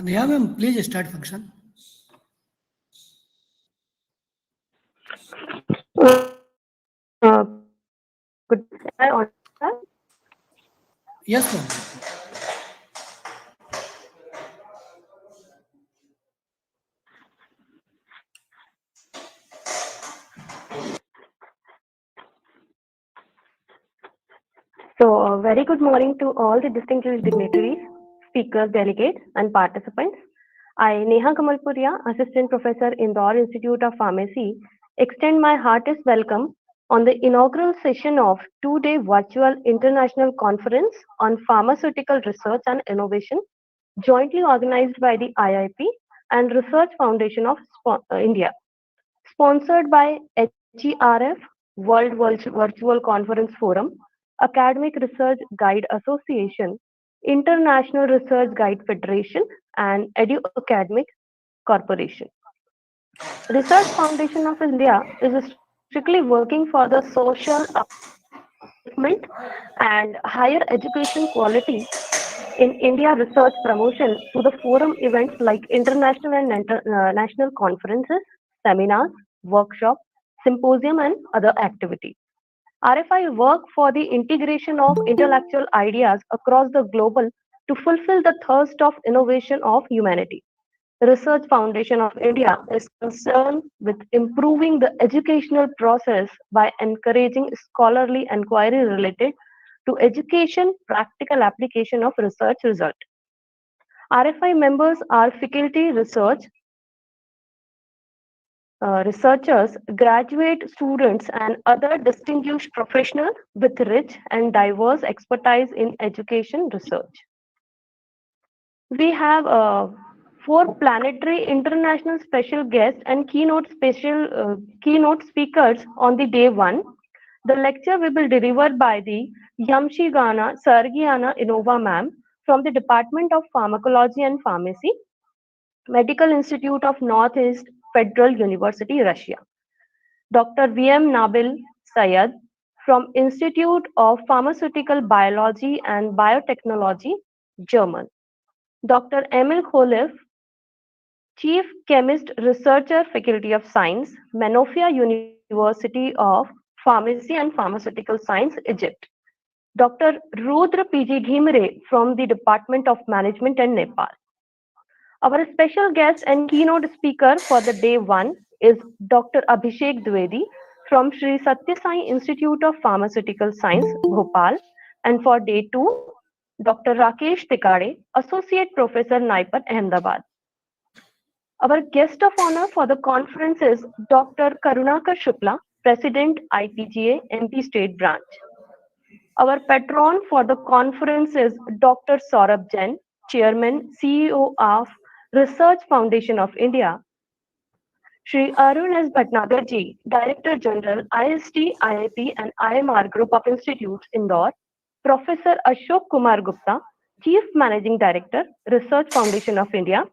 Neha ma'am, please start function. Good. Am I on? Yes, ma'am. So, very good morning to all the distinguished dignitaries, speakers, delegates, and participants. I, Neha Kamalpuria, Assistant Professor, Indore Institute of Pharmacy, extend my heartiest welcome on the inaugural session of two-day virtual international conference on pharmaceutical research and innovation, jointly organized by the IIP and Research Foundation of India, sponsored by HERF, Virtual Conference Forum, Academic Research Guide Association, International Research Guide Federation, and Edu Academic Corporation. Research Foundation of India is strictly working for the social upliftment and higher education quality in India research promotion through the forum events like international and national conferences, seminars, workshops, symposium, and other activities. RFI work for the integration of intellectual ideas across the global to fulfill the thirst of innovation of humanity. Research Foundation of India is concerned with improving the educational process by encouraging scholarly inquiry related to education, practical application of research result. RFI members are faculty researchers, graduate students, and other distinguished professionals with rich and diverse expertise in education research. We have four planetary international special guests and keynote speakers on the day one. The lecture will be delivered by the Yamshigana Sargiana Inova ma'am from the Department of Pharmacology and Pharmacy, Medical Institute of Northeast Federal University, Russia. Dr. VM Nabil Sayed from Institute of Pharmaceutical Biology and Biotechnology, German. Dr. Emil Kholif, Chief Chemist Researcher, Faculty of Science, Manofia University of Pharmacy and Pharmaceutical Science, Egypt. Dr. Rudra PG Dhimre from the Department of Management and Nepal. Our special guest and keynote speaker for the day one is Dr. Abhishek Dwivedi from Sri Satya Sai Institute of Pharmaceutical Science, Bhopal. And for day two, Dr. Rakesh Tikade, Associate Professor, NIPER, Ahmedabad. Our guest of honor for the conference is Dr. Karunakar Shukla, President, IPGA, MP State Branch. Our patron for the conference is Dr. Saurabh Jain, Chairman, CEO of Research Foundation of India. Shri Arun S. Bhatnagar ji, Director General, IST, IIP and IMR Group of Institutes, Indore. Professor Ashok Kumar Gupta, Chief Managing Director, Research Foundation of India.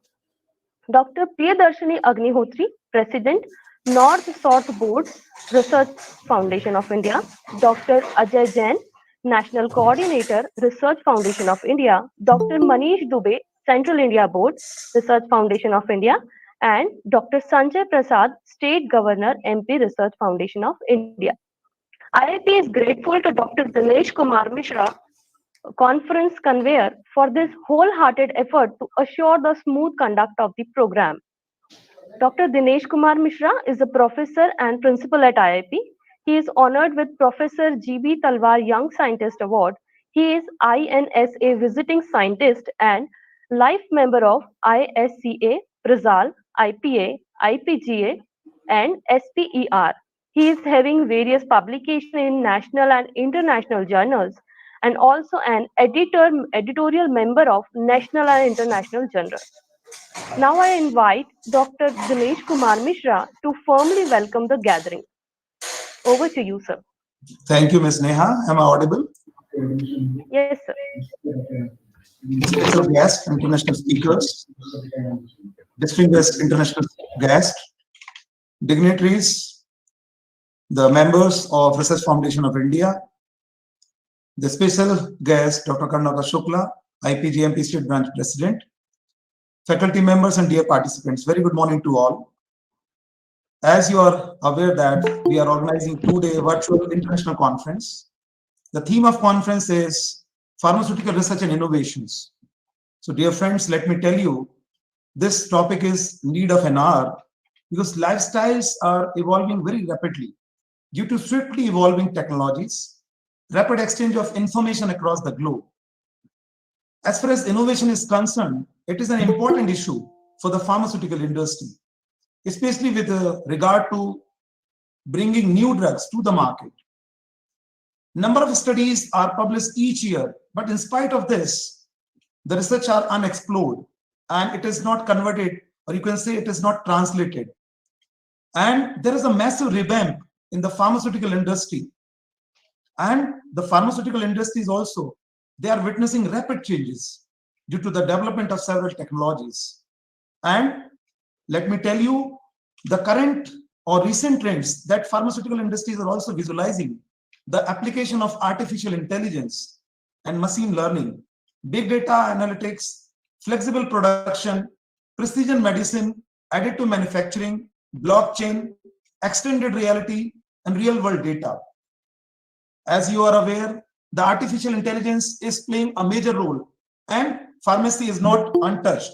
Dr. Priyadarshini Agnihotri, President, North-South Board, Research Foundation of India. Dr. Ajay Jain, National Coordinator, Research Foundation of India. Dr. Manish Dubey, Central India Board, Research Foundation of India. And Dr. Sanjay Prasad, State Governor, MP, Research Foundation of India. IIP is grateful to Dr. Dinesh Kumar Mishra, conference conveyor, for this wholehearted effort to assure the smooth conduct of the program. Dr. Dinesh Kumar Mishra is a professor and principal at IIP. He is honored with Professor G.B. Talwar Young Scientist Award. He is INSA Visiting Scientist and Life Member of ISCA, PRISAL, IPA, IPGA, and SPER. He is having various publications in national and international journals and also an editorial member of national and international journals. Now I invite Dr. Dinesh Kumar Mishra to formally welcome the gathering. Over to you, sir. Thank you, Ms. Neha. Am I audible? Yes, sir. Special guest, international speakers, distinguished international guests, dignitaries, the members of Research Foundation of India, the special guest, Dr. Karunakar Shukla, IPGMP State Branch President, faculty members and dear participants, very good morning to all. As you are aware that we are organizing two-day virtual international conference. The theme of conference is Pharmaceutical Research and Innovations. So dear friends, let me tell you, this topic is need of an hour because lifestyles are evolving very rapidly due to swiftly evolving technologies, rapid exchange of information across the globe. As far as innovation is concerned, it is an important issue for the pharmaceutical industry, especially with regard to bringing new drugs to the market. Number of studies are published each year, but in spite of this, the research are unexplored and it is not converted, or you can say it is not translated. And there is a massive revamp in the pharmaceutical industry. And the pharmaceutical industries also, they are witnessing rapid changes due to the development of several technologies. And let me tell you, the current or recent trends that pharmaceutical industries are also visualizing, the application of artificial intelligence and machine learning, big data analytics, flexible production, precision medicine, additive manufacturing, blockchain, extended reality, and real-world data. As you are aware, the artificial intelligence is playing a major role, and pharmacy is not untouched.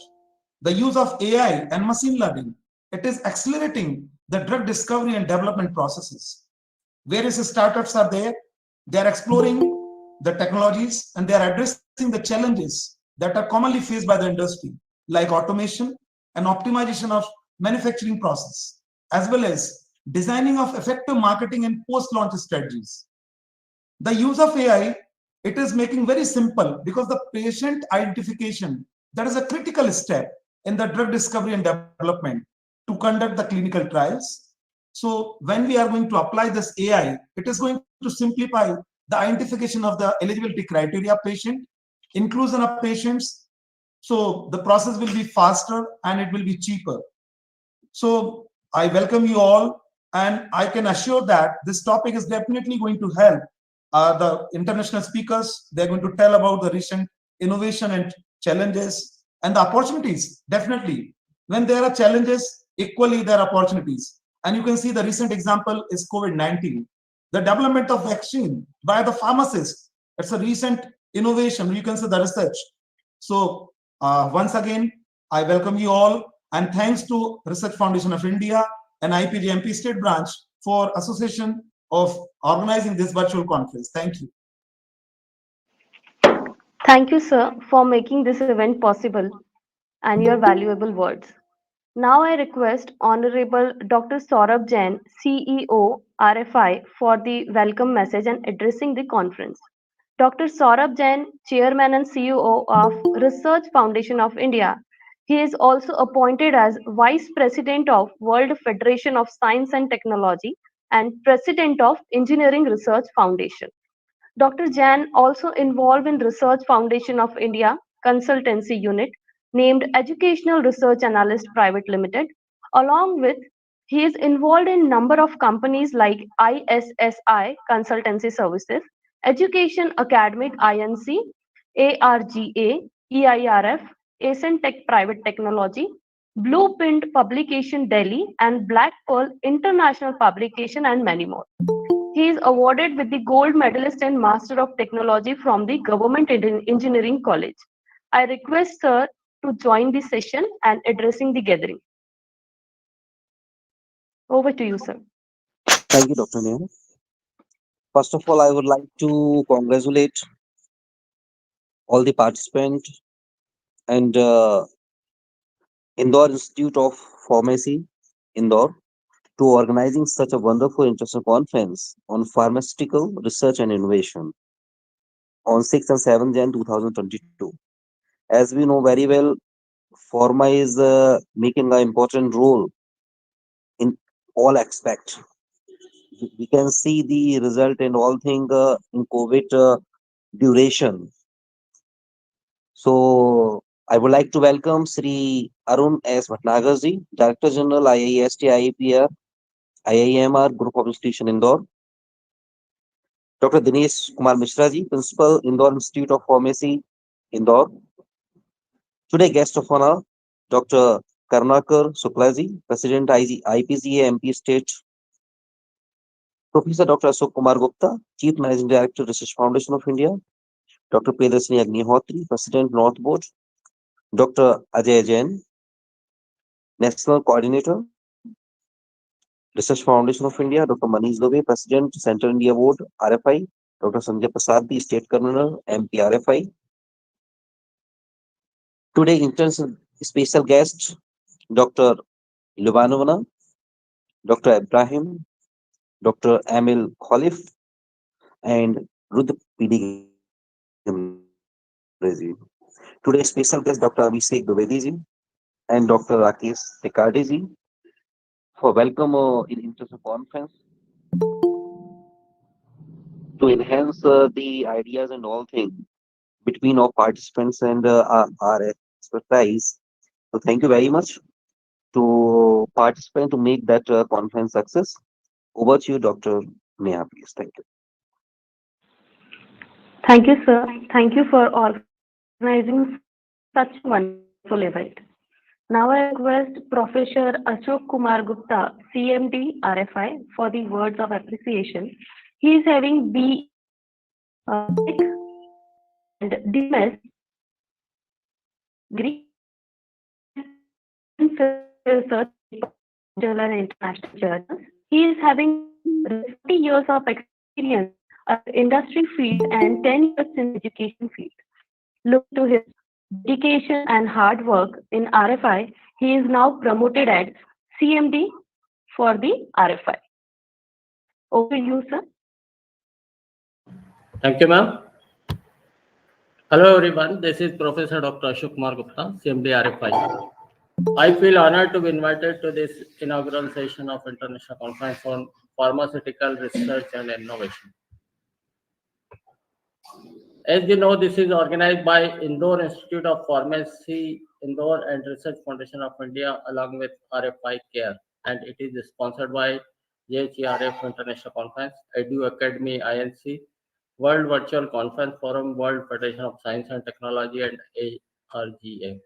The use of AI and machine learning, it is accelerating the drug discovery and development processes. Various startups are there, they are exploring the technologies and they are addressing the challenges that are commonly faced by the industry, like automation and optimization of manufacturing process, as well as designing of effective marketing and post-launch strategies. The use of AI, it is making very simple because the patient identification, that is a critical step in the drug discovery and development to conduct the clinical trials. So when we are going to apply this AI, it is going to simplify the identification of the eligibility criteria of patient, inclusion of patients. So the process will be faster and it will be cheaper. So I welcome you all, and I can assure that this topic is definitely going to help the international speakers. They're going to tell about the recent innovation and challenges and the opportunities. Definitely, when there are challenges, equally there are opportunities. And you can see the recent example is COVID-19. The development of vaccine by the pharmacists, it's a recent innovation. You can say the research. So once again, I welcome you all, and thanks to Research Foundation of India and IPGMP State Branch for association of organizing this virtual conference. Thank you. Thank you, sir, for making this event possible and your valuable words. Now I request Honorable Dr. Saurabh Jain, CEO, RFI, for the welcome message and addressing the conference. Dr. Saurabh Jain, Chairman and CEO of Research Foundation of India. He is also appointed as Vice President of World Federation of Science and Technology and President of Engineering Research Foundation. Dr. Jain also involved in Research Foundation of India consultancy unit named Educational Research Analyst Private Limited. Along with, he is involved in number of companies like ISSI Consultancy Services, Education Academic Inc, ARGA, EIRF, Asian Tech Private Technology, Blueprint Publication Delhi, and Black Pearl International Publication, and many more. He is awarded with the Gold Medalist and Master of Technology from the Government Engineering College. I request Sir to join the session and addressing the gathering. Over to you, sir. Thank you, Dr. Neha. First of all, I would like to congratulate all the participants and Indore Institute of Pharmacy, Indore, to organizing such a wonderful international conference on pharmaceutical research and innovation on 6th and 7th Jan 2022. As we know very well, pharma is making an important role in all aspects. We can see the result in all thing in COVID duration. So I would like to welcome Sri Arun S. Bhatnagarji, Director General IIST IAPR IIMR Group of Institution Indore. Dr. Dinesh Kumar Mishra ji, Principal Indore Institute of Pharmacy Indore. Today guest of honor, Dr. Karunakar Shukla ji, President IPCA MP State. Professor Dr. Ashok Kumar Gupta, Chief Managing Director, Research Foundation of India. Dr. Priyadarshini Agnihotri, President North Board. Dr. Ajay Jain, National Coordinator, Research Foundation of India. Dr. Manish Dubey, President, Central India Board, RFI. Dr. Sanjay Prasad, the State Convener, MP RFI. Today, international special guest, Dr. Lubanovana, Dr. Ibrahim, Dr. Amil Khalif, and Ruth P.D. Today's special guest, Dr. Abhishek Dwivedi ji and Dr. Rakesh Tekardi ji for welcome in international conference to enhance the ideas and all things between our participants and our expertise. So thank you very much to participate to make that conference success. Over to you, Dr. Neha, please. Thank you. Thank you, sir. Thank you for organizing such a wonderful event. Now I request Professor Ashok Kumar Gupta, CMD RFI, for the words of appreciation. He is having B and DMS, Greek Research Journal and International Journals. He is having 50 years of experience in industry field and 10 years in education field. Look to his dedication and hard work in RFI, he is now promoted as CMD for the RFI. Over to you, sir. Thank you, ma'am. Hello, everyone. This is Professor Dr. Ashok Kumar Gupta, CMD RFI. I feel honored to be invited to this inaugural session of International Conference on Pharmaceutical Research and Innovation. As you know, this is organized by Indore Institute of Pharmacy, Indore and Research Foundation of India, along with RFI-CARE, and it is sponsored by JHERF International Conference, Edu Academy INC, World Virtual Conference Forum, World Federation of Science and Technology, and ARGA.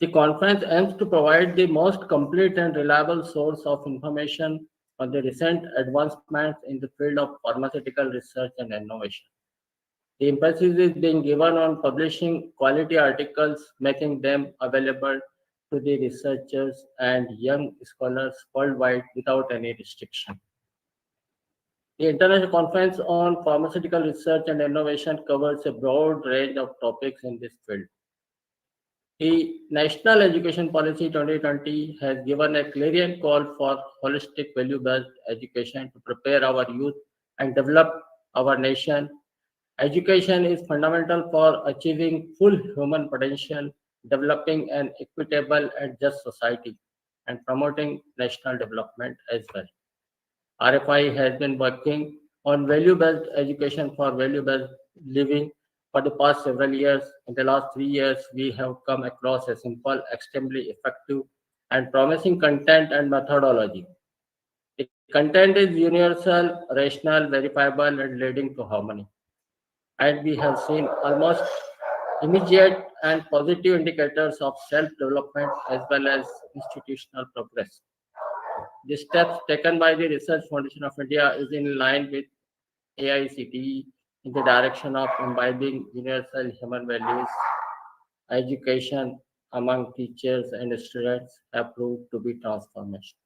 The conference aims to provide the most complete and reliable source of information on the recent advancements in the field of pharmaceutical research and innovation. The emphasis is being given on publishing quality articles, making them available to the researchers and young scholars worldwide without any restriction. The International Conference on Pharmaceutical Research and Innovation covers a broad range of topics in this field. The National Education Policy 2020 has given a clarion call for holistic value-based education to prepare our youth and develop our nation. Education is fundamental for achieving full human potential, developing an equitable and just society, and promoting national development as well. RFI has been working on value-based education for value-based living for the past several years. In the last 3 years, we have come across a simple, extremely effective, and promising content and methodology. The content is universal, rational, verifiable, and leading to harmony. And we have seen almost immediate and positive indicators of self-development as well as institutional progress. The steps taken by the Research Foundation of India is in line with AICTE in the direction of imbibing universal human values. Education among teachers and students have proved to be transformational.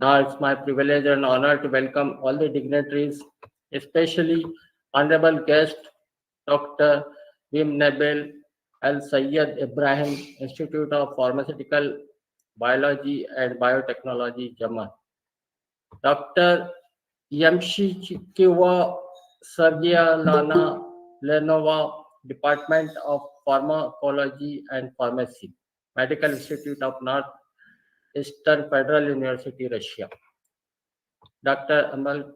Now it's my privilege and honor to welcome all the dignitaries, especially Honorable guest Dr. Nabil Al Sayed Ibrahim, Institute of Pharmaceutical Biology and Biotechnology, Jammu. Dr. Yamshikiwa Sergia Lana Lenova, Department of Pharmacology and Pharmacy, Medical Institute of North Eastern Federal University, Russia. Dr. Amal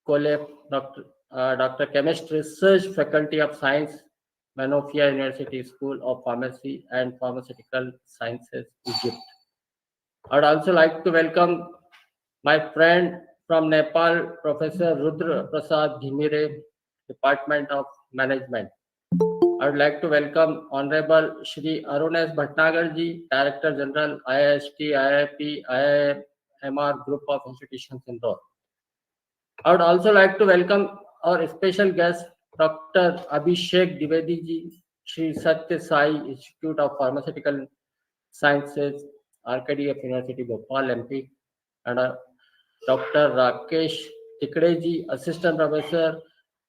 Kolev, Dr. Chemistry Research Faculty of Science, Manofia University School of Pharmacy and Pharmaceutical Sciences, Egypt. I would also like to welcome my friend from Nepal, Professor Rudra Prasad Dhimire, Department of Management. I would like to welcome Honorable Shri Arun S. Bhatnagar ji, Director General, IIST, IIP, IIMR Group of Institutions, Indore. I would also like to welcome our special guest, Dr. Abhishek Dwivedi ji, Shri Satya Sai Institute of Pharmaceutical Sciences, RKDF University, Bhopal, MP, and Dr. Rakesh Tikde ji, Assistant Professor,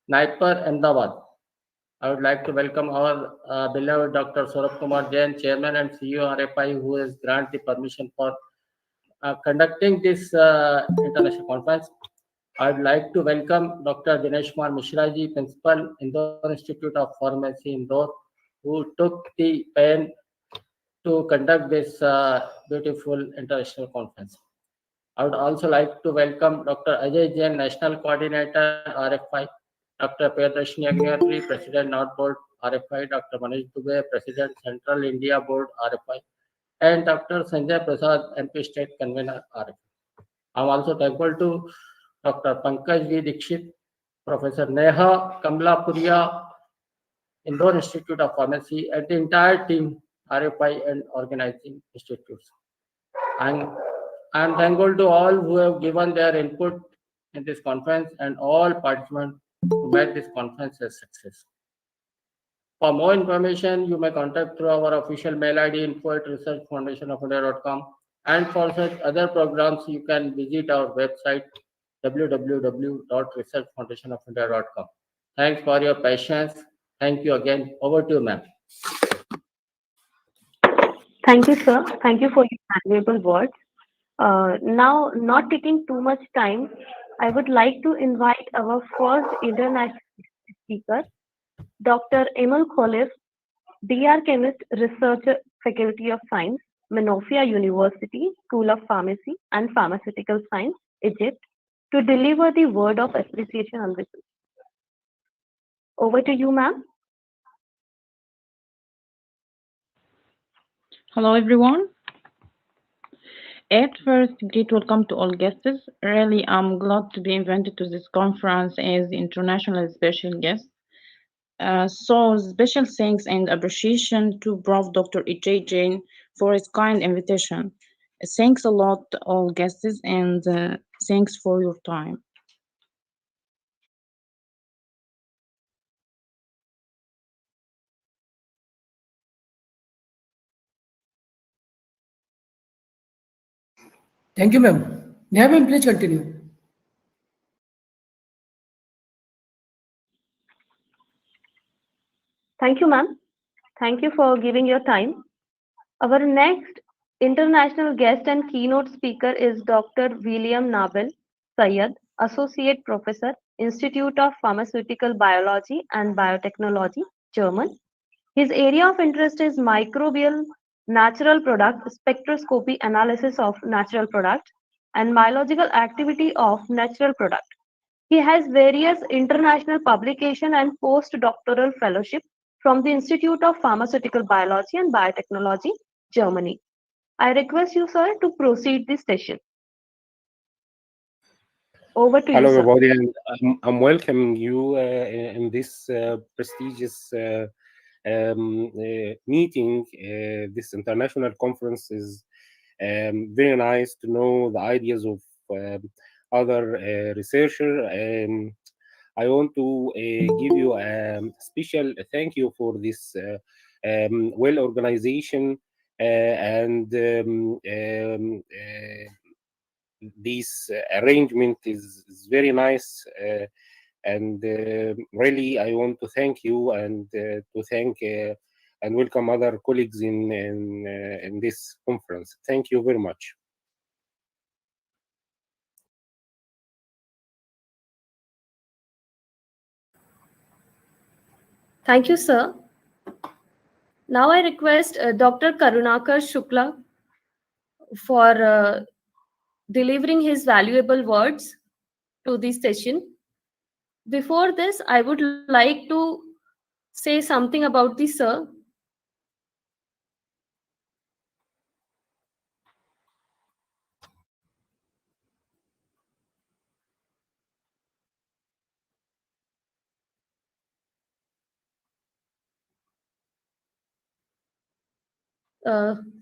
Naipar, Ahmedabad. I would like to welcome our beloved Dr. Saurabh Kumar Jain, Chairman and CEO RFI, who has granted the permission for conducting this international conference. I would like to welcome Dr. Dinesh Kumar Mishra ji, Principal, Indore Institute of Pharmacy, Indore, who took the pen to conduct this beautiful international conference. I would also like to welcome Dr. Ajay Jain, National Coordinator, RFI, Dr. Priyadarshini Agnihotri, President, North Board, RFI, Dr. Manish Dubey, President, Central India Board, RFI, and Dr. Sanjay Prasad, MP State Convener, RFI. I'm also thankful to Dr. Pankaj V. Dikshit, Professor Neha Kamlapuria, Indore Institute of Pharmacy, and the entire team, RFI and organizing institutes. I'm thankful to all who have given their input in this conference and all participants who made this conference a success. For more information, you may contact through our official mail ID info@researchfoundationofindia.com, and for such other programs, you can visit our website www.researchfoundationofindia.com. Thanks for your patience. Thank you again. Over to you, ma'am. Thank you, sir. Thank you for your valuable words. Now, not taking too much time, I would like to invite our first international speaker, Dr. Emil Kholif, DR Chemist, Researcher, Faculty of Science, Manofia University, School of Pharmacy and Pharmaceutical Science, Egypt, to deliver the word of appreciation on this. Over to you, ma'am. Hello, everyone. At first, great welcome to all guests. Really, I'm glad to be invited to this conference as international special guest. So special thanks and appreciation to Prof. Dr. E.J. Jain for his kind invitation. Thanks a lot to all guests and thanks for your time. Thank you, ma'am. Neha ma'am, please continue. Thank you, ma'am. Thank you for giving your time. Our next international guest and keynote speaker is Dr. William Nabil Sayed, Associate Professor, Institute of Pharmaceutical Biology and Biotechnology, German. His area of interest is microbial natural product spectroscopy analysis of natural product and biological activity of natural product. He has various international publication and postdoctoral fellowship from the Institute of Pharmaceutical Biology and Biotechnology, Germany. I request you, sir, to proceed this session. Over to Hello, you, sir. everybody, and I'm welcoming you in this prestigious meeting. This international conference is very nice to know the ideas of other researchers. I want to give you a special thank you for this well organization and this arrangement is very nice, and really I want to thank you and to thank and welcome other colleagues in this conference. Thank you very much. Thank you, sir. Now I request Dr. Karunakar Shukla for delivering his valuable words to this session. Before this, I would like to say something about the sir.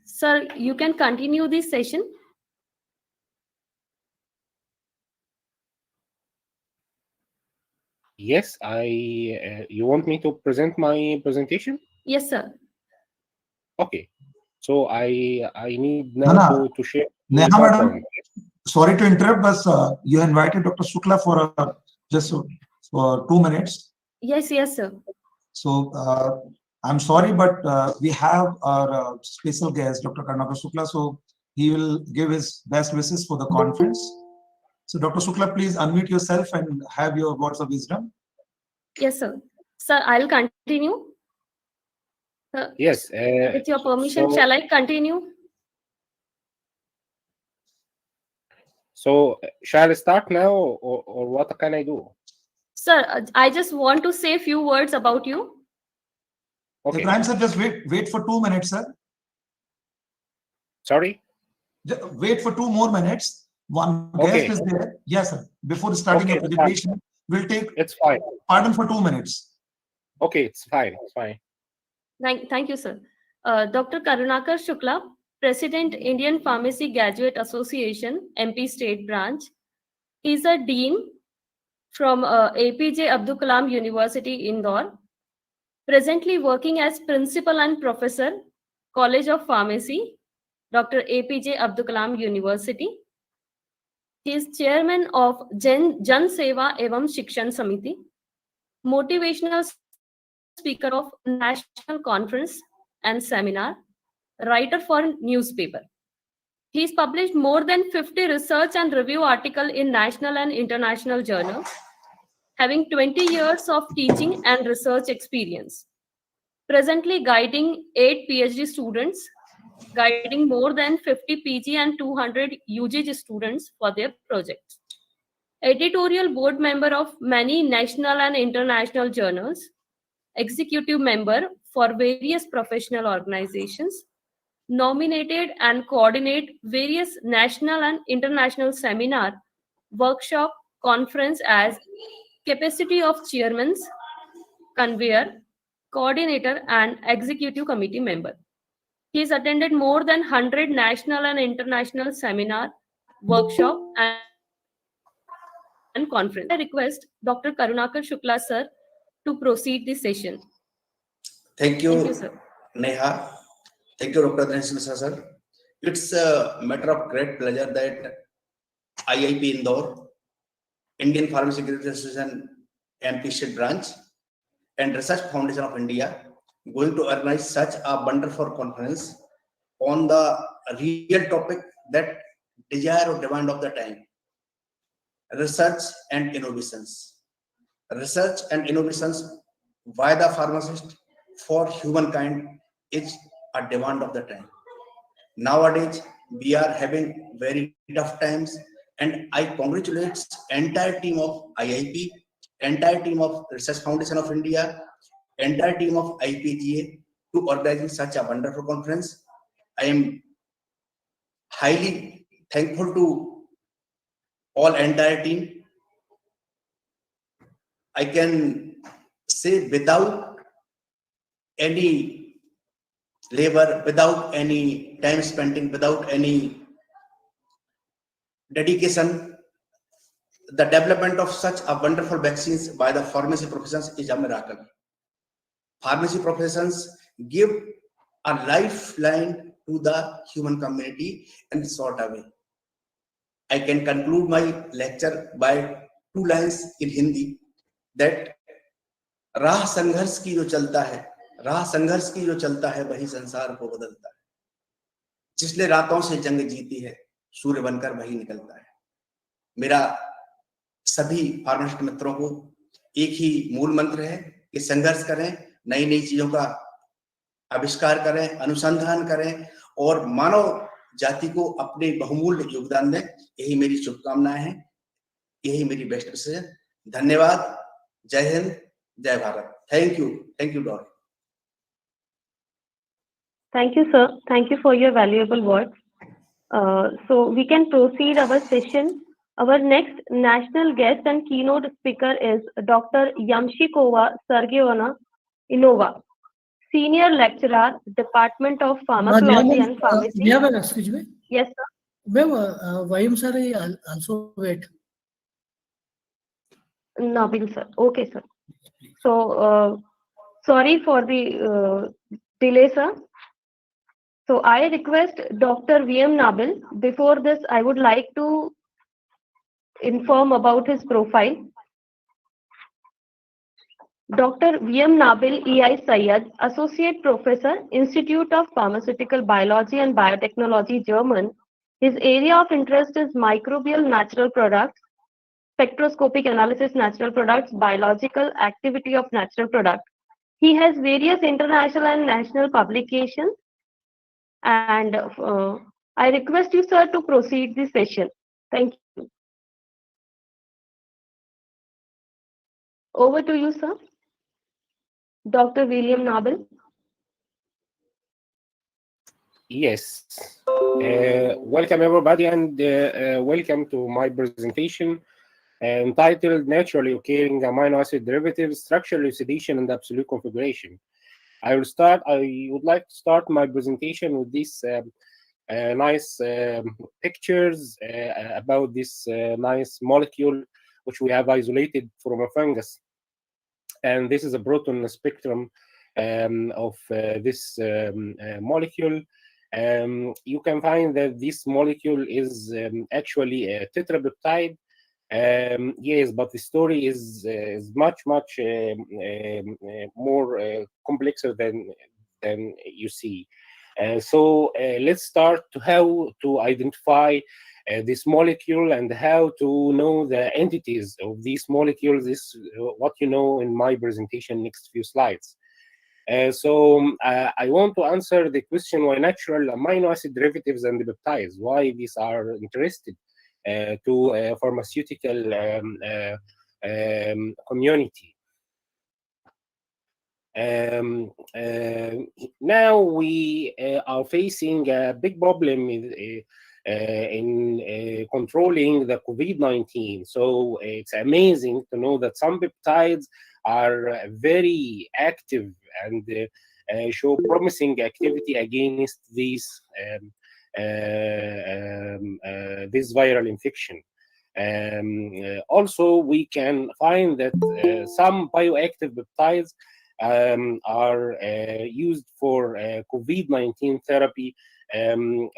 Sir, you can continue this session. Yes, you want me to present my presentation? Yes, sir. Okay. So I need now Nana, to share Neha the madam, background. sorry to interrupt, but you invited Dr. Shukla for just for 2 minutes. Yes, sir. So I'm sorry, but we have our special guest, Dr. Karunakar Shukla. So he will give his best wishes for the conference. So Dr. Shukla, please unmute yourself and have your words of wisdom. Yes, sir. Sir, I'll continue. Yes. With your permission, so, shall I continue? So shall I start now, or what can I do? Sir, I just want to say a few words about you. Okay. Ibrahim sir, just wait for 2 minutes, sir. Sorry? Wait for 2 more minutes. One Okay. guest is there. Yes, sir. Before starting your presentation, we'll take It's fine. pardon for 2 minutes. Okay, it's fine. It's fine. Thank you, sir. Dr. Karunakar Shukla, President, Indian Pharmacy Graduate Association, MP State Branch. He's a dean from APJ Abdul Kalam University, Indore. Presently working as principal and professor, College of Pharmacy, Dr. APJ Abdul Kalam University. He is chairman of Jan Seva Evam Shikshan Samiti, motivational speaker of National Conference and Seminar, writer for newspaper. He's published more than 50 research and review articles in national and international journals, having 20 years of teaching and research experience. Presently guiding 8 PhD students, guiding more than 50 PG and 200 UG students for their projects. Editorial board member of many national and international journals, executive member for various professional organizations, nominated and coordinate various national and international seminar, workshop, conference as capacity of chairmen, conveyor, coordinator, and executive committee member. He has attended more than 100 national and international seminar, workshop, and conference. I request Dr. Karunakar Shukla, sir, to proceed this session. Thank you, Thank you, sir. Neha. Thank you, Dr. Dinesh Mishra, sir. It's a matter of great pleasure that IIP Indore, Indian Pharmaceutical Association MP State Branch, and Research Foundation of India going to organize such a wonderful conference on the real topic that desire or demand of the time: research and innovations. Research and innovations by the pharmacist for humankind is a demand of the time. Nowadays, we are having very tough times, and I congratulate entire team of IIP, entire team of Research Foundation of India, entire team of IPGA to organizing such a wonderful conference. I am highly thankful to all entire team. I can say without any labor, without any time spending, without any dedication, the development of such a wonderful vaccines by the pharmacy professions is a miracle. Pharmacy professions give a lifeline to the human community and sort away. I can conclude my lecture by 2 lines in Hindi that राह संघर्ष की जो चलता है, राह संघर्ष की जो चलता है वही संसार को बदलता है. जिसने रातों से जंग जीती है सूर्य बनकर वही निकलता है. मेरा सभी फार्मासिस्ट मित्रों को एक ही मूल मंत्र है कि संघर्ष करें, नई नई चीजों का आविष्कार करें, अनुसंधान करें और मानव जाति को अपने बहुमूल्य योगदान दें। यही मेरी शुभकामनाएं हैं, यही मेरी बेस्ट विशेष है। धन्यवाद। जय हिंद, जय Bharat. Thank you doctor. Thank you, sir. Thank you for your valuable words. So we can proceed our session. Our next national guest and keynote speaker is Dr. Yamshikova Sergeyevna Inova, Senior Lecturer, Department of Pharmacology and Pharmacy. Excuse me. Yes, sir. Ma'am, Vayam sir also wait. Nabil, sir. Okay, sir. So, sorry for the delay, sir. So I request Dr. VM Nabil. Before this, I would like to inform about his profile. Dr. VM Nabil EI Syed, Associate Professor, Institute of Pharmaceutical Biology and Biotechnology, German. His area of interest is microbial natural products, spectroscopic analysis natural products, biological activity of natural products. He has various international and national publications. And I request you, sir, to proceed the session. Thank you. Over to you, sir. Dr. William Nabil. Yes. Welcome everybody, and welcome to my presentation entitled Naturally Occurring Amino Acid Derivatives, Structure Elucidation and Absolute Configuration. I would like to start my presentation with these nice pictures about this nice molecule which we have isolated from a fungus. And this is a proton spectrum of this molecule. You can find that this molecule is actually a tetrapeptide. Yes, but the story is much more complexer than you see. So let's start to how to identify this molecule and how to know the entities of these molecules. This is what you know in my presentation next few slides. So I want to answer the question why natural amino acid derivatives and the peptides, why these are interested to pharmaceutical community. Now we are facing a big problem in controlling the COVID-19. So it's amazing to know that some peptides are very active and show promising activity against this viral infection. Also, we can find that some bioactive peptides are used for COVID-19 therapy, and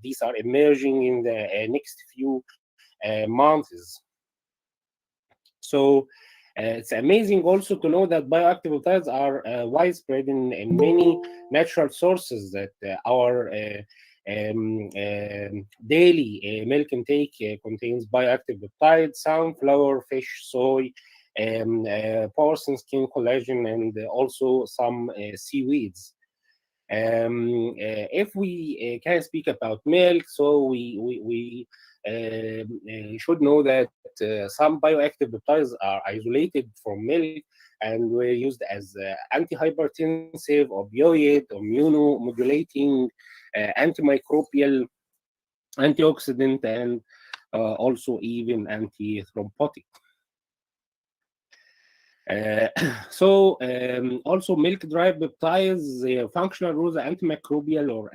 these are emerging in the next few months. So it's amazing also to know that bioactive peptides are widespread in many natural sources, that our daily milk intake contains bioactive peptides, sunflower, fish, soy, porcine skin collagen, and also some seaweeds. If we can speak about milk, so we should know that some bioactive peptides are isolated from milk and were used as antihypertensive, opioid, immunomodulating, antimicrobial, antioxidant, and also even antithrombotic. Also milk-derived peptides, functional roles are antimicrobial or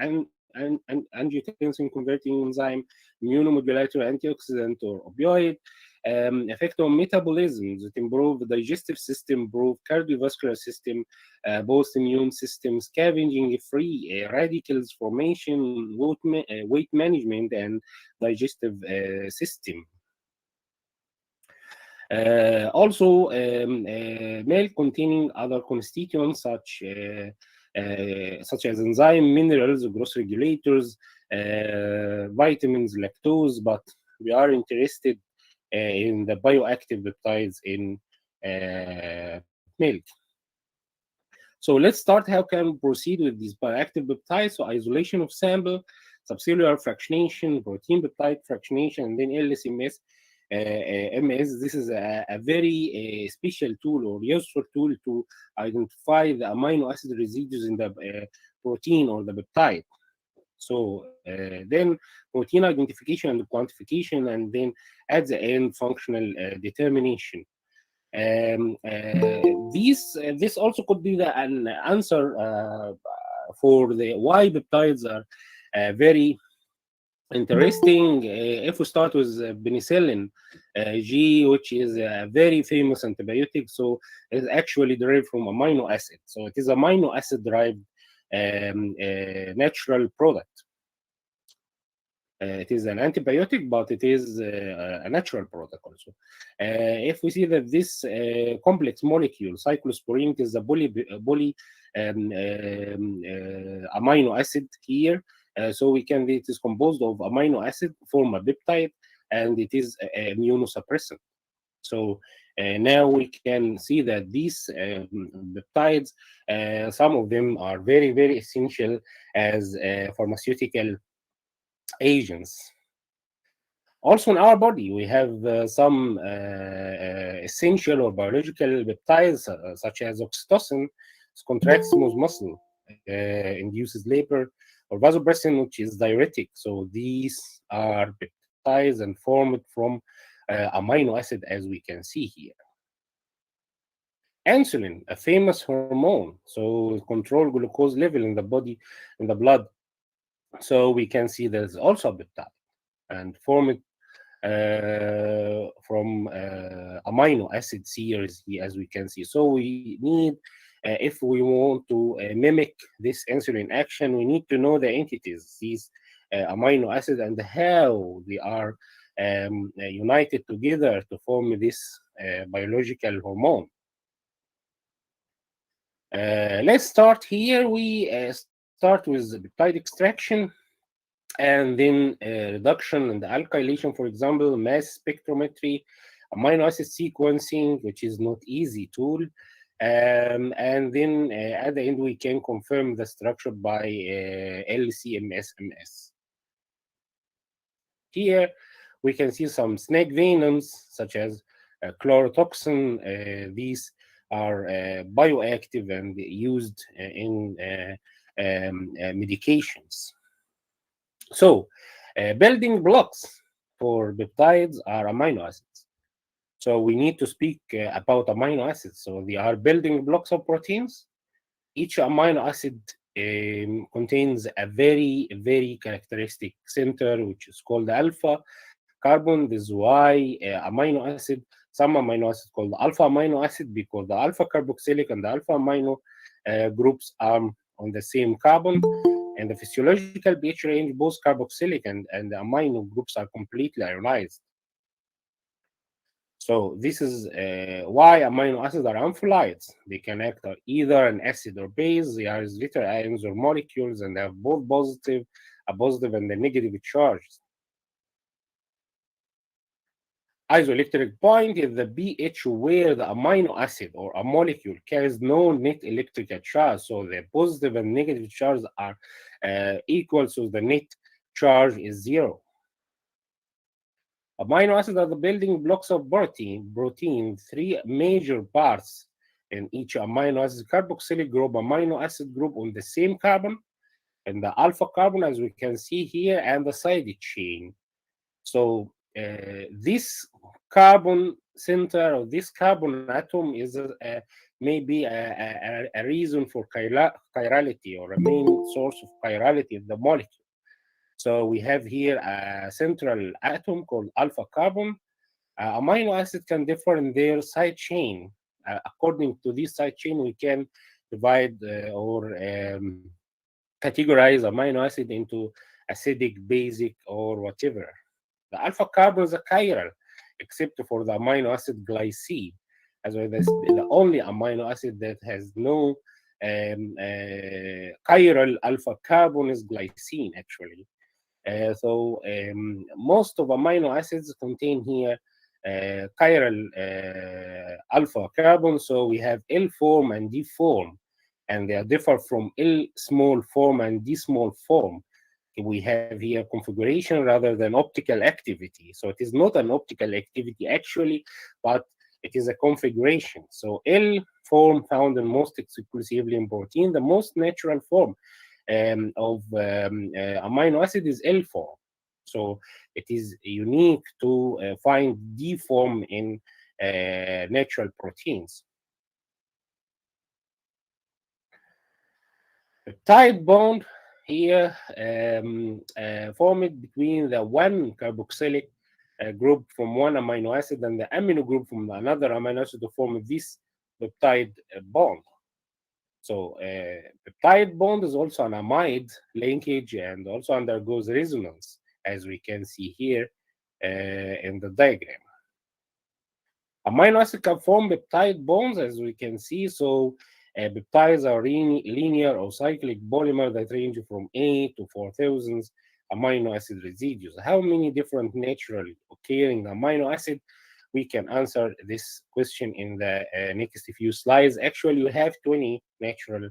angiotensin converting enzyme, immunomodulator, antioxidant, or opioid. Effect on metabolism that improve the digestive system, improve cardiovascular system, boost immune system, scavenging free radicals formation, weight management, and digestive system. Also, milk containing other constituents such as enzyme, minerals, growth regulators, vitamins, lactose, but we are interested in the bioactive peptides in milk. So let's start how can we proceed with these bioactive peptides. So isolation of sample, subcellular fractionation, protein peptide fractionation, and then LSMS. MS, this is a very special tool or useful tool to identify the amino acid residues in the protein or the peptide. So then protein identification and quantification, and then at the end functional determination. This also could be an answer for the why peptides are very interesting. If we start with penicillin G, which is a very famous antibiotic, so it's actually derived from amino acid. So it is amino acid derived natural product. It is an antibiotic, but it is a natural product also. If we see that this complex molecule, cyclosporine, is a poly amino acid here. So we can, it is composed of amino acid, form a peptide, and it is immunosuppressant. So now we can see that these peptides, some of them are very, very essential as pharmaceutical agents. Also in our body, we have some essential or biological peptides, such as oxytocin, contracts smooth muscle, induces labor, or vasopressin, which is diuretic. So these are peptides and formed from amino acid, as we can see here. Insulin, a famous hormone, so control glucose level in the body, in the blood. So we can see there's also a peptide and formed from amino acid series, as we can see. So we need, if we want to mimic this insulin action, we need to know the entities, these amino acids, and how they are united together to form this biological hormone. Let's start here. We start with peptide extraction, and then reduction and alkylation, for example, mass spectrometry, amino acid sequencing, which is not easy tool. And then at the end, we can confirm the structure by LC-MS. Here, we can see some snake venoms, such as chlorotoxin. These are bioactive and used in medications. So, building blocks for peptides are amino acids. So we need to speak about amino acids. So they are building blocks of proteins. Each amino acid contains a very, very characteristic center, which is called alpha carbon. This is why amino acid, some amino acids called alpha amino acid, because the alpha carboxylic and the alpha amino groups are on the same carbon. And the physiological pH range, both carboxylic and the amino groups are completely ionized. So this is why amino acids are amphiolites. They can act on either an acid or base. They are little ions or molecules, and they have both a positive and a negative charge. Isoelectric point is the pH where the amino acid or a molecule carries no net electrical charge. So the positive and negative charges are equal, so the net charge is 0. Amino acids are the building blocks of protein, 3 major parts in each amino acid: carboxylic group, amino acid group on the same carbon, and the alpha carbon, as we can see here, and the side chain. So this carbon center or this carbon atom is maybe a reason for chirality, or a main source of chirality of the molecule. So we have here a central atom called alpha carbon. Amino acids can differ in their side chain. According to this side chain, we can divide or categorize amino acid into acidic, basic, or whatever. The alpha carbon is a chiral, except for the amino acid glycine, as well as the only amino acid that has no chiral alpha carbon is glycine, actually. So most of amino acids contain here chiral alpha carbon. So we have L form and D form. and they differ from L small form and D small form. We have here configuration rather than optical activity. So it is not an optical activity actually, but it is a configuration. So L form found in most exclusively in protein, the most natural form of amino acid is L form. So it is unique to find D form in natural proteins. Peptide bond here formed between the one carboxylic group from one amino acid and the amino group from another amino acid to form this peptide bond. So peptide bond is also an amide linkage and also undergoes resonance, as we can see here in the diagram. Amino acid can form peptide bonds, as we can see. So peptides are linear or cyclic polymer that range from 8 to 4,000 amino acid residues. How many different naturally occurring amino acid? We can answer this question in the next few slides. Actually, we have 20 natural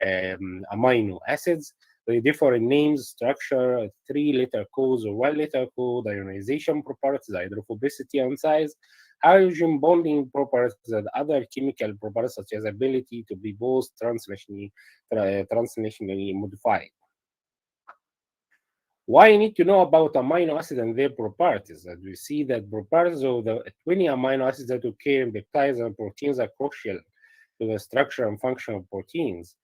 amino acids. They differ in names, structure, 3-letter codes or 1-letter code, ionization properties, hydrophobicity and size, hydrogen bonding properties, and other chemical properties such as ability to be both translationally modified. Why you need to know about amino acids and their properties? As we see that properties of the 20 amino acids that occur in peptides and proteins are crucial to the structure and function of proteins.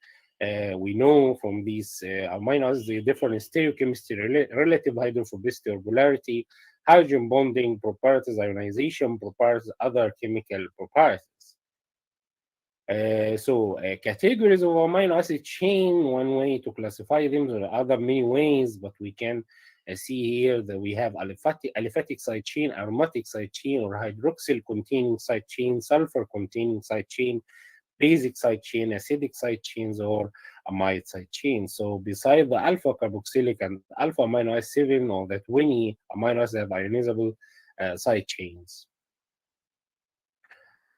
We know from these amino acids they differ in stereochemistry, relative hydrophobicity or polarity, hydrogen bonding properties, ionization properties, other chemical properties. Categories of amino acid chain, one way to classify them, there are other many ways, but we can see here that we have aliphatic side chain, aromatic side chain, or hydroxyl containing side chain, sulfur containing side chain, basic side chain, acidic side chains, or amide side chains. So besides the alpha carboxylic and alpha amino acid 7 or the 20 amino acids have ionizable side chains.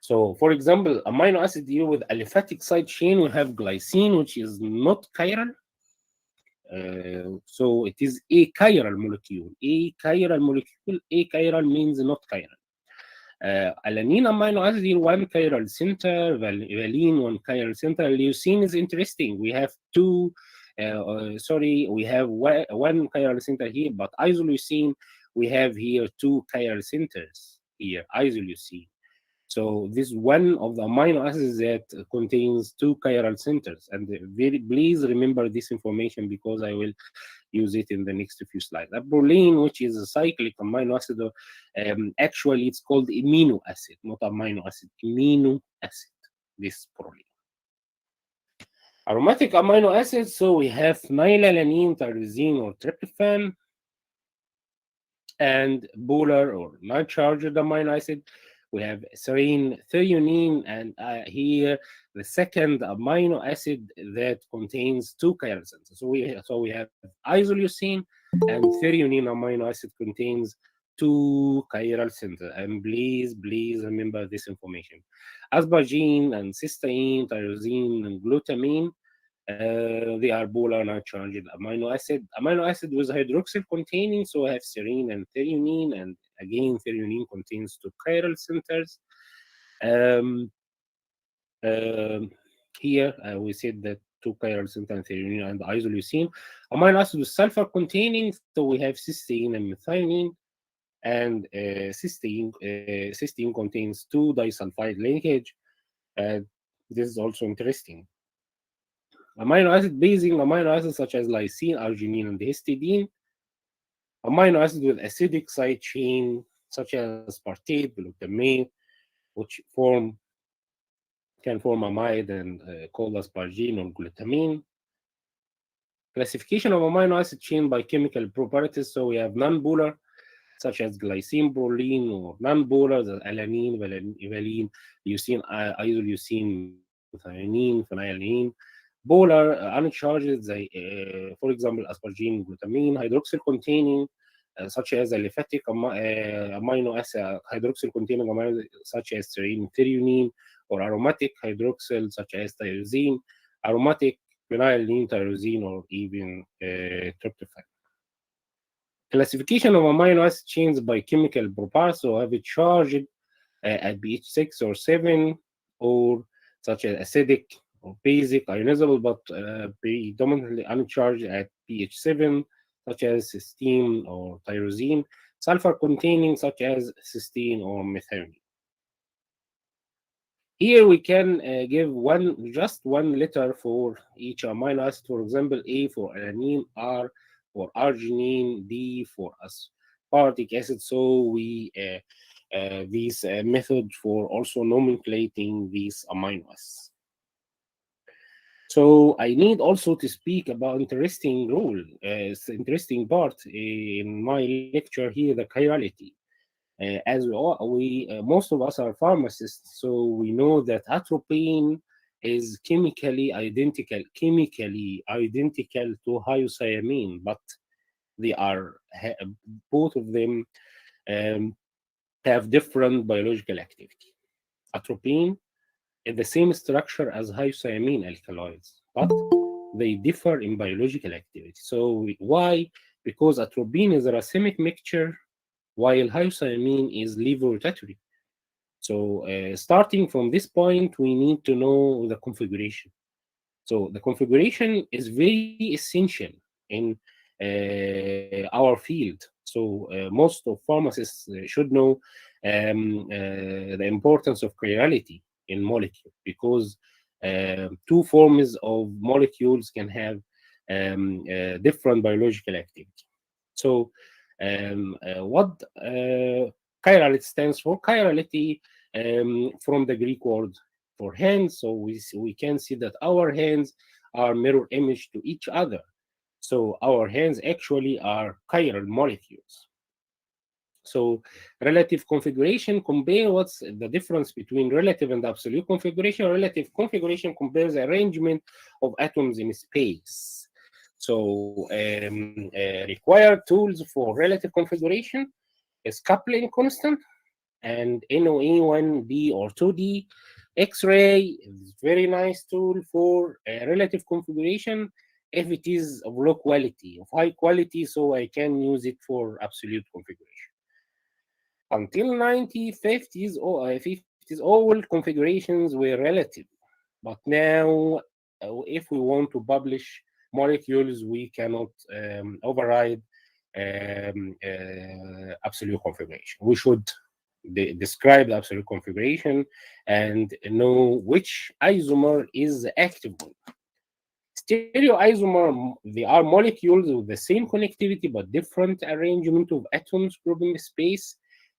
So, for example, amino acid deal with aliphatic side chain. We have glycine, which is not chiral. So it is a chiral molecule. A chiral molecule. A chiral means not chiral. Alanine amino acid deal one chiral center. Valine one chiral center. Leucine is interesting. We have two. We have one chiral center here, but isoleucine we have here two chiral centers here. Isoleucine. So this is one of the amino acids that contains two chiral centers. And please remember this information because I will use it in the next few slides. Proline, which is a cyclic amino acid, actually it's called amino acid, not amino acid, amino acid, this proline. Aromatic amino acids, so we have phenylalanine, tyrosine, or tryptophan, and polar or non-charged amino acid. We have serine, threonine, and here the second amino acid that contains two chiral centers. So we have isoleucine, and threonine amino acid contains two chiral centers. And please remember this information. Asparagine and cysteine, tyrosine, and glutamine. They are polar non-charged amino acid. Amino acid with hydroxyl containing, so I have serine and threonine, and again threonine contains two chiral centers. Here we said that two chiral centers, threonine and isoleucine. Amino acid with sulfur containing, so we have cysteine and methionine, and cysteine contains two disulfide linkage. This is also interesting. Amino acid basing amino acids such as lysine, arginine, and histidine. Amino acids with acidic side chain such as aspartate, glutamate, which can form amide and called asparagine or glutamine. Classification of amino acid chain by chemical properties. So we have non-polar such as glycine, proline, or non-polar, the alanine, valine, leucine, isoleucine, methionine, phenylalanine. Polar, uncharged, for example, asparagine, glutamine, hydroxyl containing, such as aliphatic amino acid, hydroxyl containing amino such as serine, threonine, or aromatic hydroxyl such as tyrosine. aromatic, phenylalanine, tyrosine, or even tryptophan. Classification of amino acid chains by chemical properties, so have it charged at pH 6 or 7, or such as acidic or basic, ionizable, but predominantly uncharged at pH 7, such as cysteine or tyrosine, sulfur containing, such as cysteine or methionine. Here we can give just one letter for each amino acid. For example, A for alanine, R for arginine, D for aspartic acid. So we this method for also nomenclating these amino acids. So I need also to speak about interesting role, interesting part in my lecture here, the chirality. As most of us are pharmacists, so we know that atropine is chemically identical to hyoscyamine, but they are both of them have different biological activity. Atropine is the same structure as hyoscyamine alkaloids, but they differ in biological activity. So why? Because atropine is a racemic mixture, while hyoscyamine is lever rotatory. So starting from this point, we need to know the configuration. So the configuration is very essential in our field. So most of pharmacists should know the importance of chirality in molecule, because two forms of molecules can have different biological activity. So what chirality stands for? Chirality from the Greek word for hands. So we can see that our hands are mirror image to each other. So our hands actually are chiral molecules. So relative configuration, compare what's the difference between relative and absolute configuration. Relative configuration compares the arrangement of atoms in space. So required tools for relative configuration is coupling constant and NOE 1D or 2D. X-ray is very nice tool for relative configuration if it is of low quality, of high quality, so I can use it for absolute configuration. Until 1950s or 50s, all configurations were relative. But now, if we want to publish molecules, we cannot override absolute configuration. We should describe the absolute configuration and know which isomer is the active one. Stereoisomer, they are molecules with the same connectivity but different arrangement of atoms grouping space.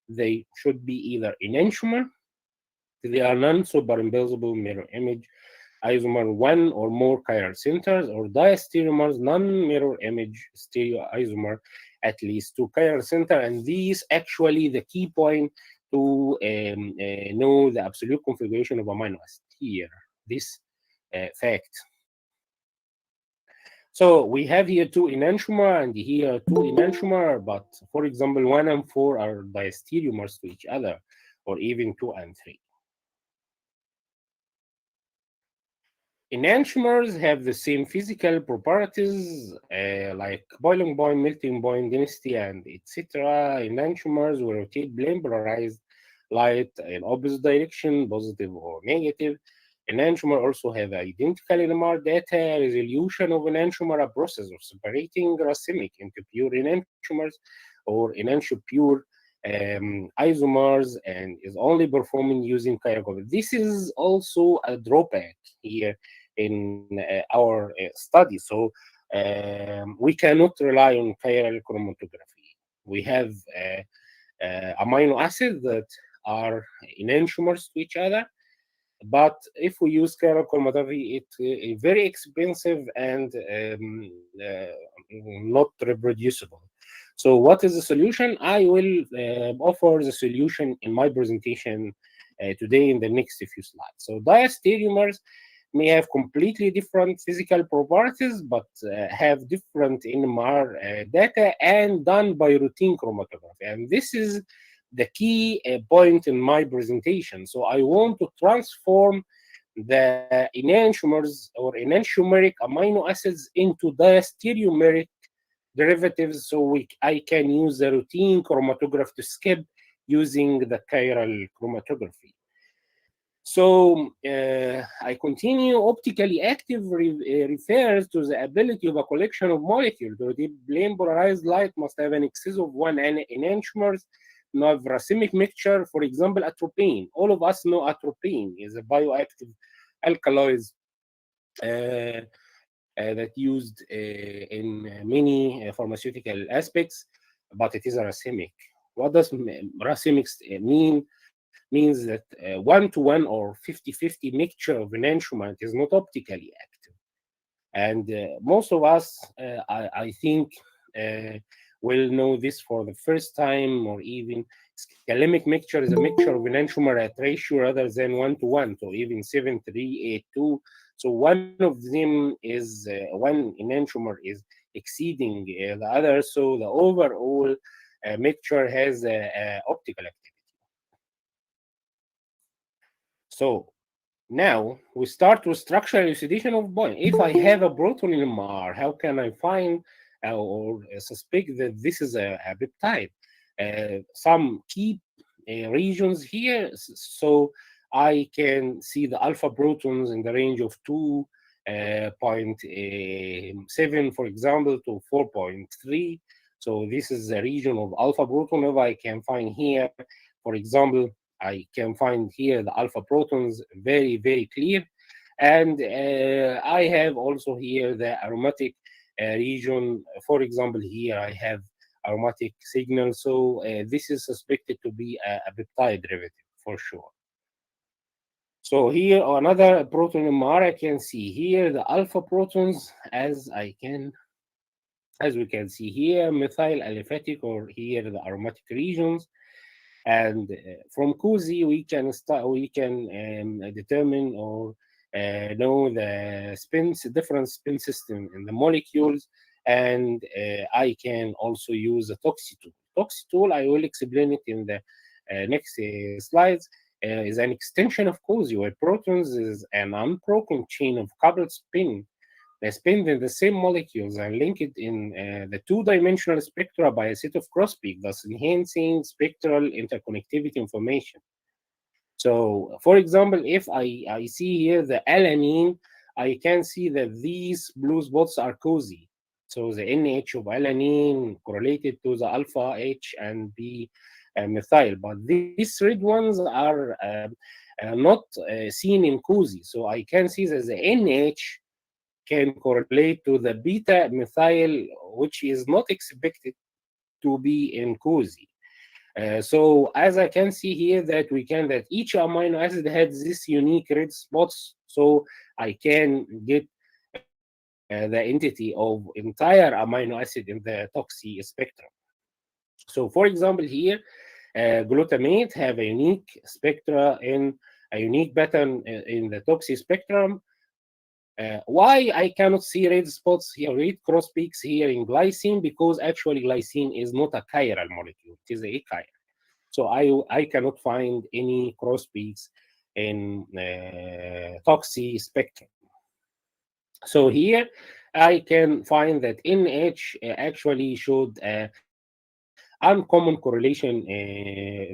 They should be either enantiomer, they are non-superimposable mirror image isomer, one or more chiral centers, or diastereomers, non-mirror image stereoisomer, at least two chiral center. And these actually the key point to know the absolute configuration of amino acid here, this fact. So we have here two enantiomer and here two enantiomer, but for example, 1 and 4 are diastereomers to each other, or even 2 and 3. Enantiomers have the same physical properties like boiling point, melting point, density, and etc. Enantiomers will rotate plane polarized light in opposite direction, positive or negative. Enantiomer also have identical NMR data. Resolution of enantiomer, a process of separating racemic into pure enantiomers or enantiopure isomers, and is only performing using chiral. This is also a drawback here in our study. So we cannot rely on chiral chromatography. We have amino acids that are enantiomers to each other, but if we use chiral chromatography, it's very expensive and not reproducible. So what is the solution? I will offer the solution in my presentation today in the next few slides. So diastereomers may have completely different physical properties, but have different NMR data and done by routine chromatography. And this is the key point in my presentation. So I want to transform the enantiomers or enantiomeric amino acids into diastereomeric derivatives, so I can use the routine chromatograph to skip using the chiral chromatography. So I continue. Optically active refers to the ability of a collection of molecules to plane polarized light must have an excess of one enantiomers, not racemic mixture. For example, atropine. All of us know atropine is a bioactive alkaloids that used in many pharmaceutical aspects, but it is a racemic. What does racemic mean? Means that 1-to-1 or 50-50 mixture of enantiomer is not optically active. And most of us, I think, will know this for the first time, or even scalemic mixture is a mixture of enantiomer at ratio rather than 1-to-1, so even 7-3-8-2. So one of them is, one enantiomer is exceeding the other, so the overall mixture has optical activity. So now we start with structural elucidation of bond. If I have a proton in MR, how can I find or suspect that this is a peptide? Some key regions here, so I can see the alpha protons in the range of 2.7, for example, to 4.3. So this is the region of alpha proton. If I can find here, for example, I can find here the alpha protons very, very clear. And I have also here the aromatic region. For example, here I have aromatic signal. So this is suspected to be a peptide derivative for sure. So here another proton MR, I can see here the alpha protons as we can see here, methyl aliphatic, or here the aromatic regions. And from COSY, we can determine or know the different spin system in the molecules, and I can also use the TOXI tool. TOXI tool, I will explain it in the next slides, is an extension of COSY, where protons is an unbroken chain of coupled spin. They spin in the same molecules and linked in the two-dimensional spectra by a set of cross-peaks, thus enhancing spectral interconnectivity information. So, for example, if I see here the alanine, I can see that these blue spots are COSY. So the NH of alanine correlated to the alpha H and B methyl, but these red ones are not seen in COSY. So I can see that the NH can correlate to the beta methyl, which is not expected to be in COSY. So as I can see here that each amino acid has this unique red spots, so I can get the entity of entire amino acid in the TOXI spectrum. So for example here, glutamate have a unique spectra in a unique pattern in the TOXI spectrum. Why I cannot see red spots here, red cross peaks here in glycine? Because actually glycine is not a chiral molecule, it is a achiral. So I cannot find any cross peaks in TOXI spectrum. So here I can find that NH actually showed uncommon correlation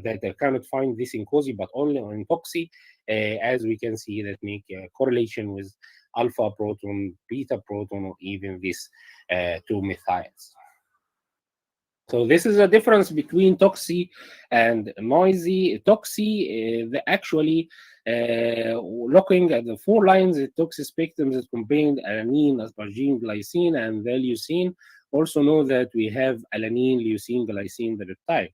that I cannot find this in COSY, but only on TOXI, as we can see that make a correlation with alpha proton, beta proton, or even these two methyls. So this is a difference between TOXI and noisy. TOXI, actually looking at the 4 lines, the TOXI spectrum that contained alanine, asparagine, glycine, and the leucine. Also know that we have alanine, leucine, glycine, the peptide,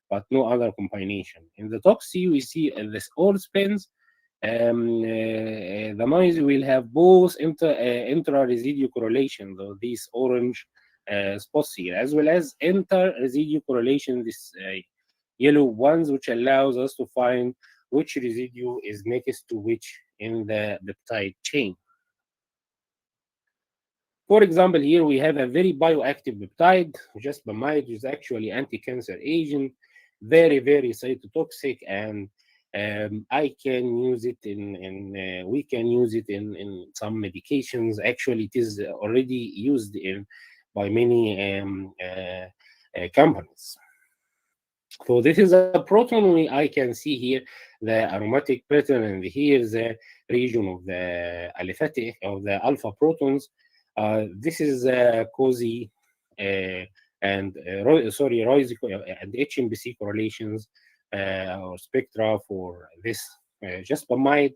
but no other combination. In the TOXI, we see this all spins. The noise will have both intra-residue correlation, though these orange spots here, as well as inter-residue correlation, this yellow ones, which allows us to find which residue is next to which in the peptide chain. For example, here we have a very bioactive peptide, jasbamide, which is actually anti-cancer agent, very, very cytotoxic, and I can use it we can use it in some medications. Actually, it is already used by many companies. So this is a proton. I can see here the aromatic pattern, and here the region of the aliphatic of the alpha protons. This is COSY and ROSY and HMBC correlations or spectra for this jaspamide.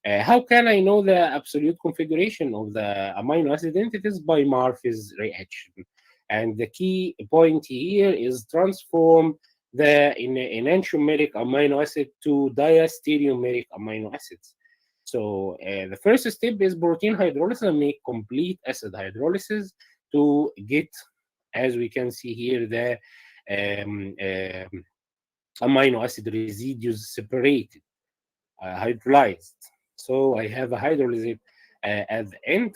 How can I know the absolute configuration of the amino acid entities? By Murphy's reaction. And the key point here is transform the enantiomeric amino acid to diastereomeric amino acids. So the first step is protein hydrolysis and make complete acid hydrolysis to get, as we can see here, the amino acid residues separated, hydrolyzed. So I have a hydrolyzed at the end,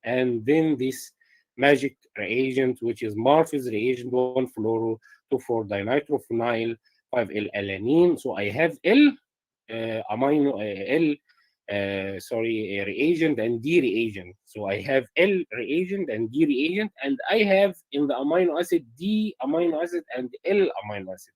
and then this magic reagent, which is Murphy's reagent 1-fluoro 2,4-dinitrophenyl 5L-alanine. So I have reagent and D reagent. So I have L reagent and D reagent, and I have in the amino acid D amino acid and L amino acid.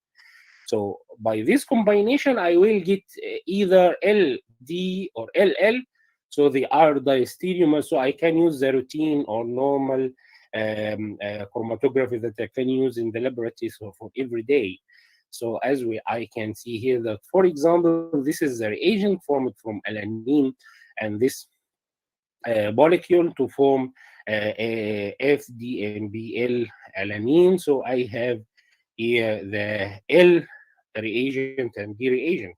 So by this combination, I will get either LD or LL. So they are diastereomers. So I can use the routine or normal chromatography that I can use in the laboratory for every day. So as I can see here that, for example, this is the reagent formed from alanine, and this molecule to form FDNBL alanine. So I have here the L reagent and D reagent.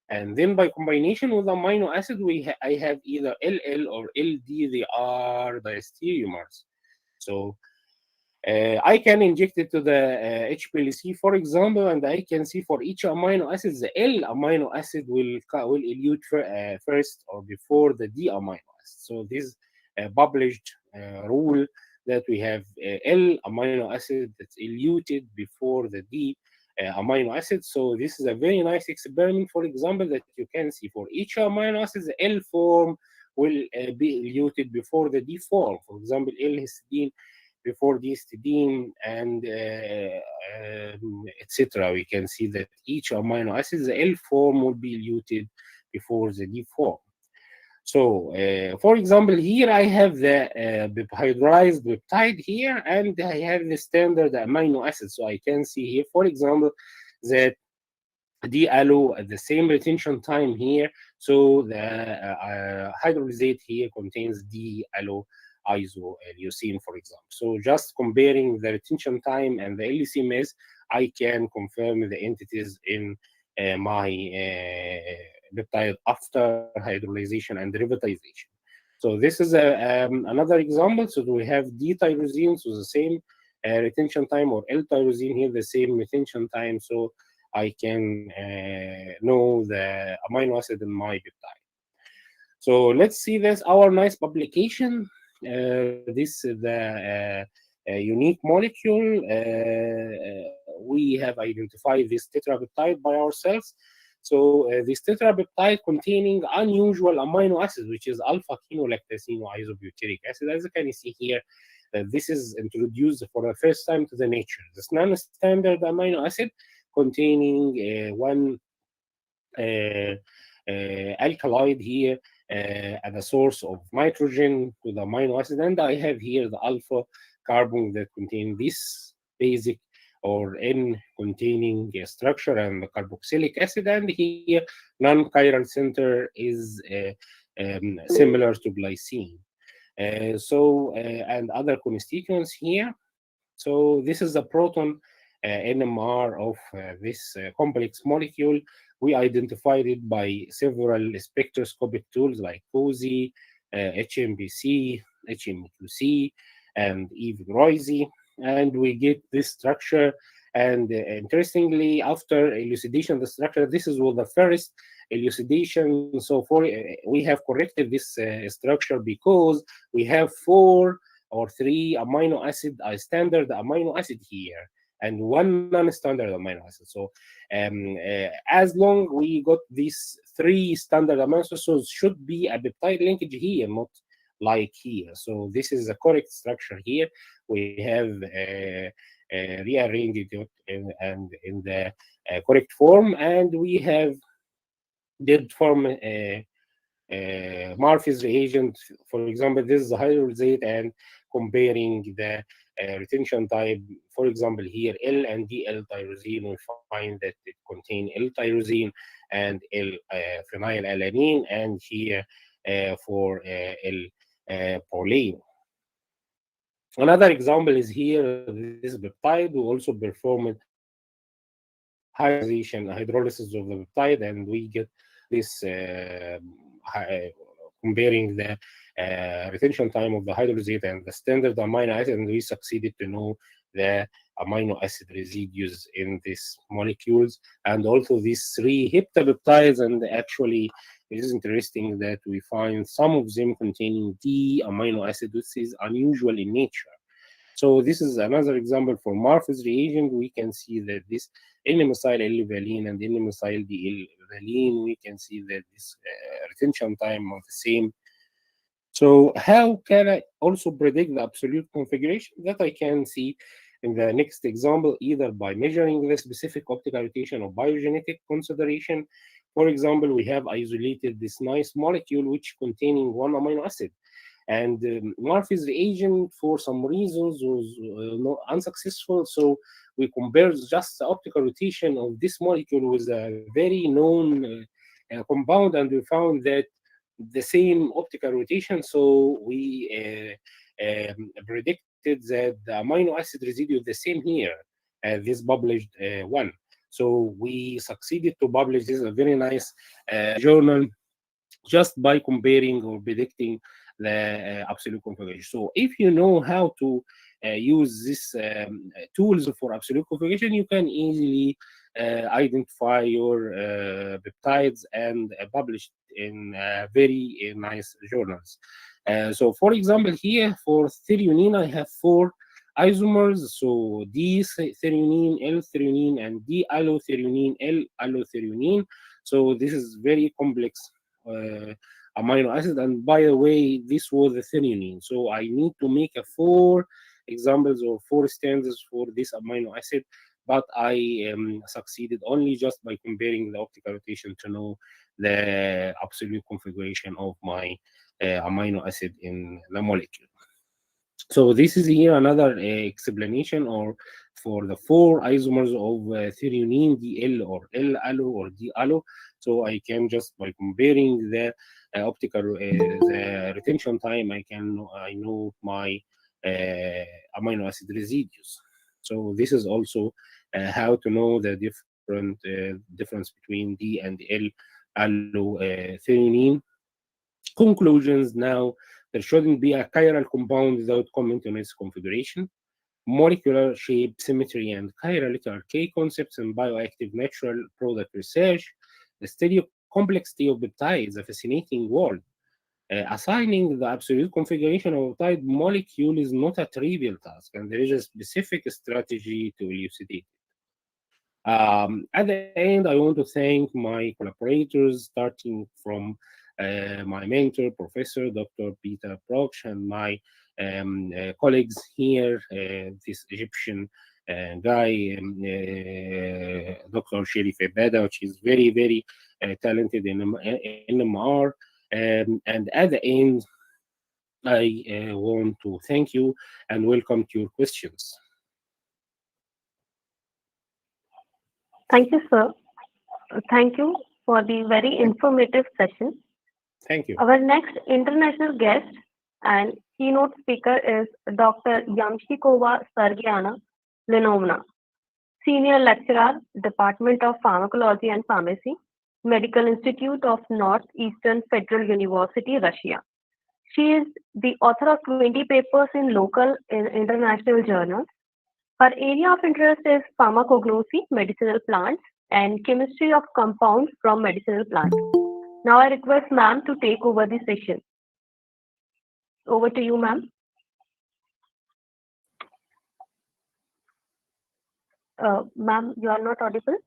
And then by combination with amino acid, I have either LL or LD. They are diastereomers. So I can inject it to the HPLC, for example, and I can see for each amino acid, the L amino acid will elute first or before the D amino acid. So this published rule that we have L amino acid that's eluted before the D amino acid. So this is a very nice experiment, for example, that you can see for each amino acid, the L form will be eluted before the D form. For example, L-histidine before the histidine, and etc. We can see that each amino acid, the L form will be eluted before the D form. So, for example, here I have the hydrolyzed peptide here, and I have the standard amino acid. So I can see here, for example, that D-allo at the same retention time here. So the hydrolysate here contains D-allo isoleucine, for example. So just comparing the retention time and the LCMS, I can confirm the entities in my peptide after hydrolyzation and derivatization. So this is another example. So we have D-tyrosine, so the same retention time, or L-tyrosine here, the same retention time. So I can know the amino acid in my peptide. So let's see this, our nice publication. This is the unique molecule. We have identified this tetrapeptide by ourselves. So this tetrapeptide containing unusual amino acids, which is alpha-kinolactosine isobutyric acid. As you can see here, this is introduced for the first time to the nature. This non-standard amino acid containing one alkaloid here at the source of nitrogen to the amino acid, and I have here the alpha carbon that contain this basic or N-containing structure and the carboxylic acid, and here non-chiral center is similar to glycine. And other constituents here. So this is the proton NMR of this complex molecule. We identified it by several spectroscopic tools like COSY, HMBC, HMQC, and even ROSY, and we get this structure. And interestingly, after elucidation of the structure, this is the first elucidation. So we have corrected this structure because we have 4 or 3 amino acid, standard amino acid here. and one non-standard amino acid. So as long we got these 3 standard amino acids, so it should be a peptide linkage here, not like here. So this is the correct structure here. We have rearranged it and in the correct form, and we have did form Murphy's reagent. For example, this is the hydrolysate, and comparing the retention type, for example, here L and D L-tyrosine, we find that it contains L-tyrosine and L-phenylalanine, and here for L-proline. Another example is here, this peptide. We also performed hydrolysis of the peptide, and we get this comparing the retention time of the hydrolysate and the standard amino acid, and we succeeded to know the amino acid residues in these molecules, and also these 3 heptapeptides. And actually, it is interesting that we find some of them containing D amino acid, which is unusual in nature. So this is another example for Murphy's reagent. We can see that this N-methyl L-valine and N-methyl D-L-valine, we can see that this retention time are the same. So how can I also predict the absolute configuration? That I can see in the next example, either by measuring the specific optical rotation or biogenetic consideration. For example, we have isolated this nice molecule which containing 1 amino acid. And Murphy's reagent, for some reasons, was unsuccessful. So we compared just the optical rotation of this molecule with a very known compound, and we found that the same optical rotation. So we predicted that the amino acid residue is the same here, this published one. So we succeeded to publish this a very nice journal just by comparing or predicting the absolute configuration. So if you know how to use this tools for absolute configuration, you can easily identify your peptides and publish in very nice journals. So for example, here for threonine, I have 4 isomers, so D-threonine, L-threonine, and D-allothreonine, L-allothreonine. So this is very complex amino acid, and by the way, this was the threonine. So I need to make 4 examples or 4 stanzas for this amino acid, but I succeeded only just by comparing the optical rotation to know the absolute configuration of my amino acid in the molecule. So this is here another explanation or for the 4 isomers of threonine, DL or L-allo or D-allo. So I can just by comparing the optical the retention time, I know my amino acid residues. So this is also how to know the different difference between D and L-allo threonine. Conclusions now. There shouldn't be a chiral compound without comment on its configuration. Molecular shape, symmetry, and chirality are key concepts in bioactive natural product research. The stereocomplexity of peptides is a fascinating world. Assigning the absolute configuration of a peptide molecule is not a trivial task, and there is a specific strategy to elucidate it. At the end, I want to thank my collaborators, starting from my mentor, Professor Dr. Peter Proch, and my colleagues here, this Egyptian guy, Dr. Sherif Ebada, which is very, very talented in NMR. And at the end, I want to thank you and welcome to your questions. Thank you, sir. Thank you for the very informative session. Thank you. Our next international guest and keynote speaker is Dr. Yamshikova Sergiana Lenovna, Senior Lecturer, Department of Pharmacology and Pharmacy, Medical Institute of Northeastern Federal University, Russia. She is the author of 20 papers in local and international journals. Her area of interest is pharmacognosy, medicinal plants, and chemistry of compounds from medicinal plants. Now I request ma'am to take over the session. Over to you, ma'am. Ma'am, you are not audible.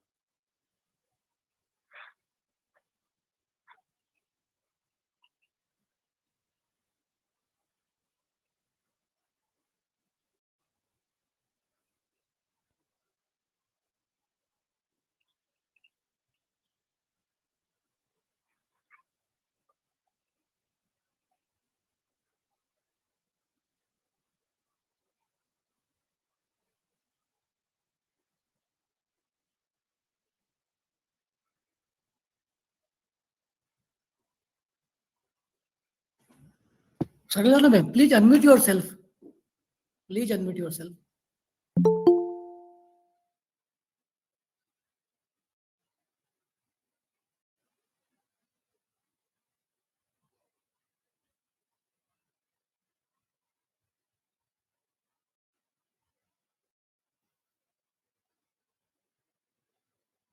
Sarojana ma'am, please unmute yourself. Please unmute yourself.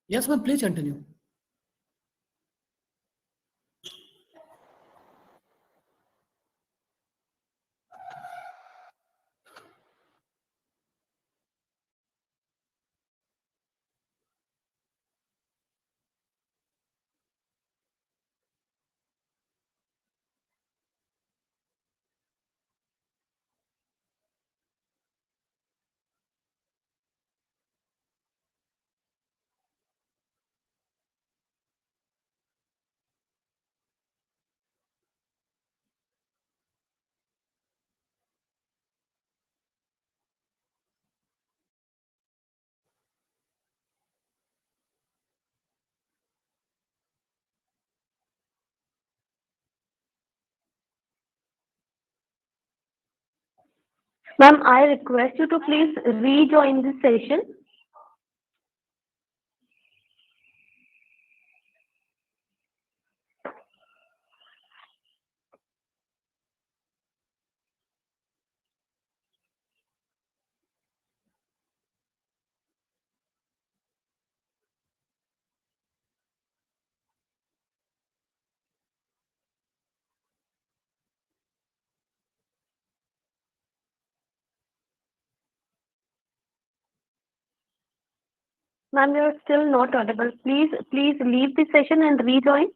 Yes, ma'am, please continue. Ma'am, I request you to please rejoin the session. Ma'am, you are still not audible. Please leave the session and rejoin.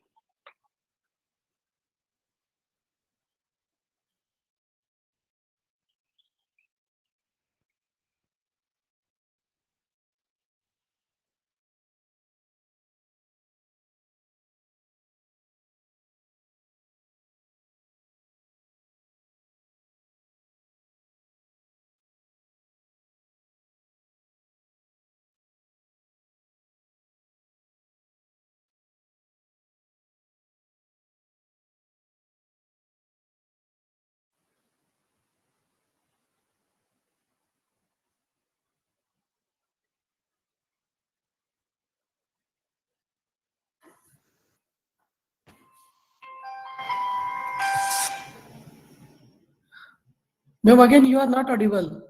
Ma'am, again, you are not audible.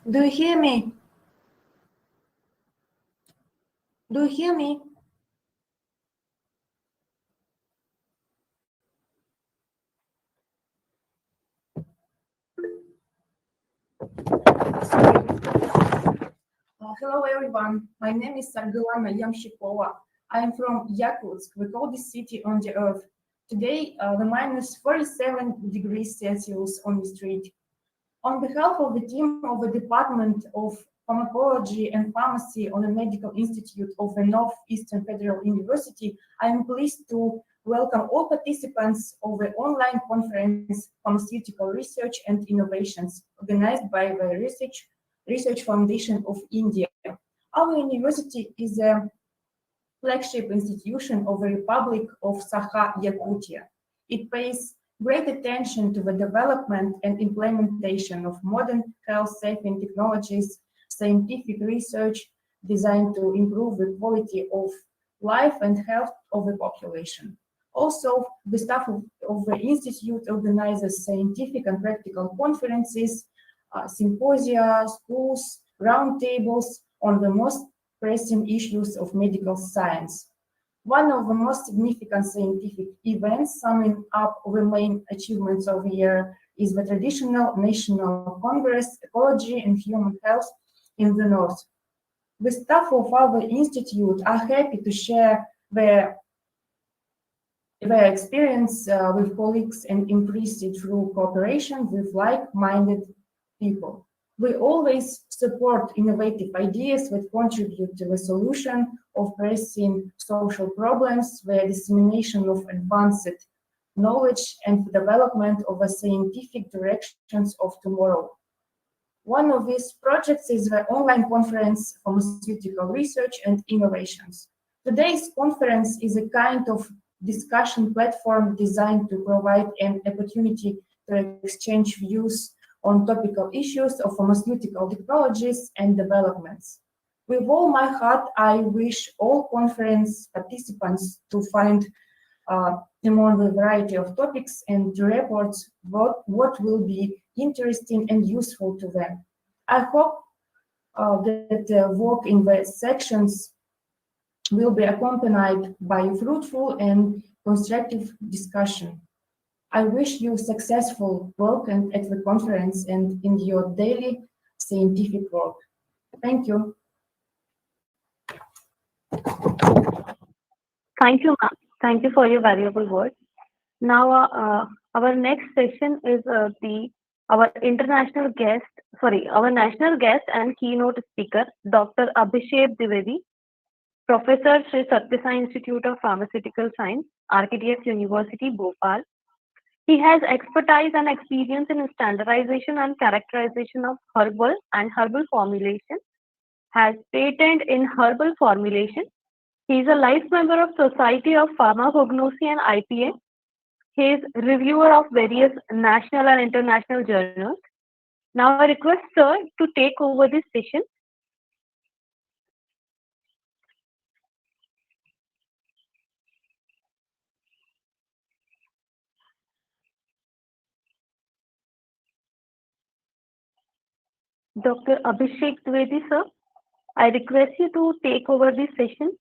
Do you hear me? Do you hear me? Hello everyone, my name is Sargulana Yamshikova. I am from Yakutsk, the coldest city on the earth. Today, the minus 47 degrees Celsius on the street. On behalf of the team of the Department of Pharmacology and Pharmacy on the Medical Institute of the Northeastern Federal University, I am pleased to welcome all participants of the online conference Pharmaceutical Research and Innovations, organized by the Research Foundation of India. Our university is a flagship institution of the Republic of Sakha-Yakutia. It pays great attention to the development and implementation of modern health-saving technologies scientific research designed to improve the quality of life and health of the population. Also, the staff of the Institute organizes scientific and practical conferences, symposia, schools, roundtables on the most pressing issues of medical science. One of the most significant scientific events summing up the main achievements of the year is the traditional National Congress, Ecology and Human Health in the North. The staff of our institute are happy to share their experience with colleagues and increase it through cooperation with like-minded people. We always support innovative ideas that contribute to the solution of pressing social problems, the dissemination of advanced knowledge, and the development of the scientific directions of tomorrow. One of these projects is the online conference Pharmaceutical Research and Innovations. Today's conference is a kind of discussion platform designed to provide an opportunity to exchange views on topical issues of pharmaceutical technologies and developments. With all my heart, I wish all conference participants to find among the variety of topics and reports what will be interesting and useful to them. I hope that the work in the sections will be accompanied by fruitful and constructive discussion. I wish you successful work at the conference and in your daily scientific work. Thank you. Thank you, ma'am. Thank you for your valuable words. Now, our next session is our national guest and keynote speaker, Dr. Abhishek Dwivedi, Professor, Sri Satya Sai Institute of Pharmaceutical Science, RKTF University, Bhopal. He has expertise and experience in standardization and characterization of herbal and herbal formulation, has patent in herbal formulation. He is a life member of Society of Pharmacognosy and IPA. He is reviewer of various national and international journals. Now I request sir to take over this session. Dr. Abhishek Dwivedi, sir, I request you to take over this session.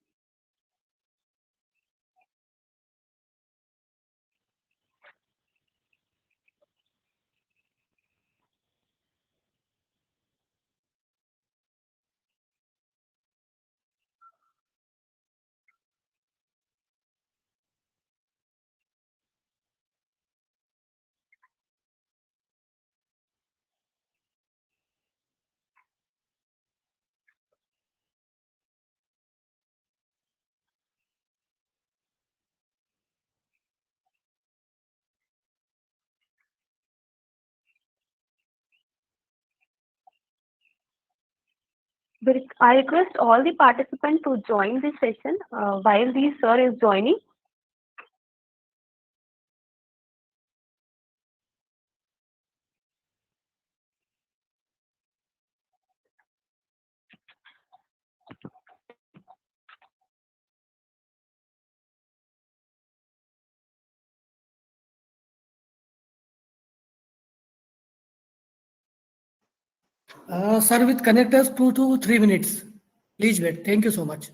I request all the participants to join this session while the sir is joining. Sir, with connectors, 2 to 3 minutes. Please wait. Thank you so much.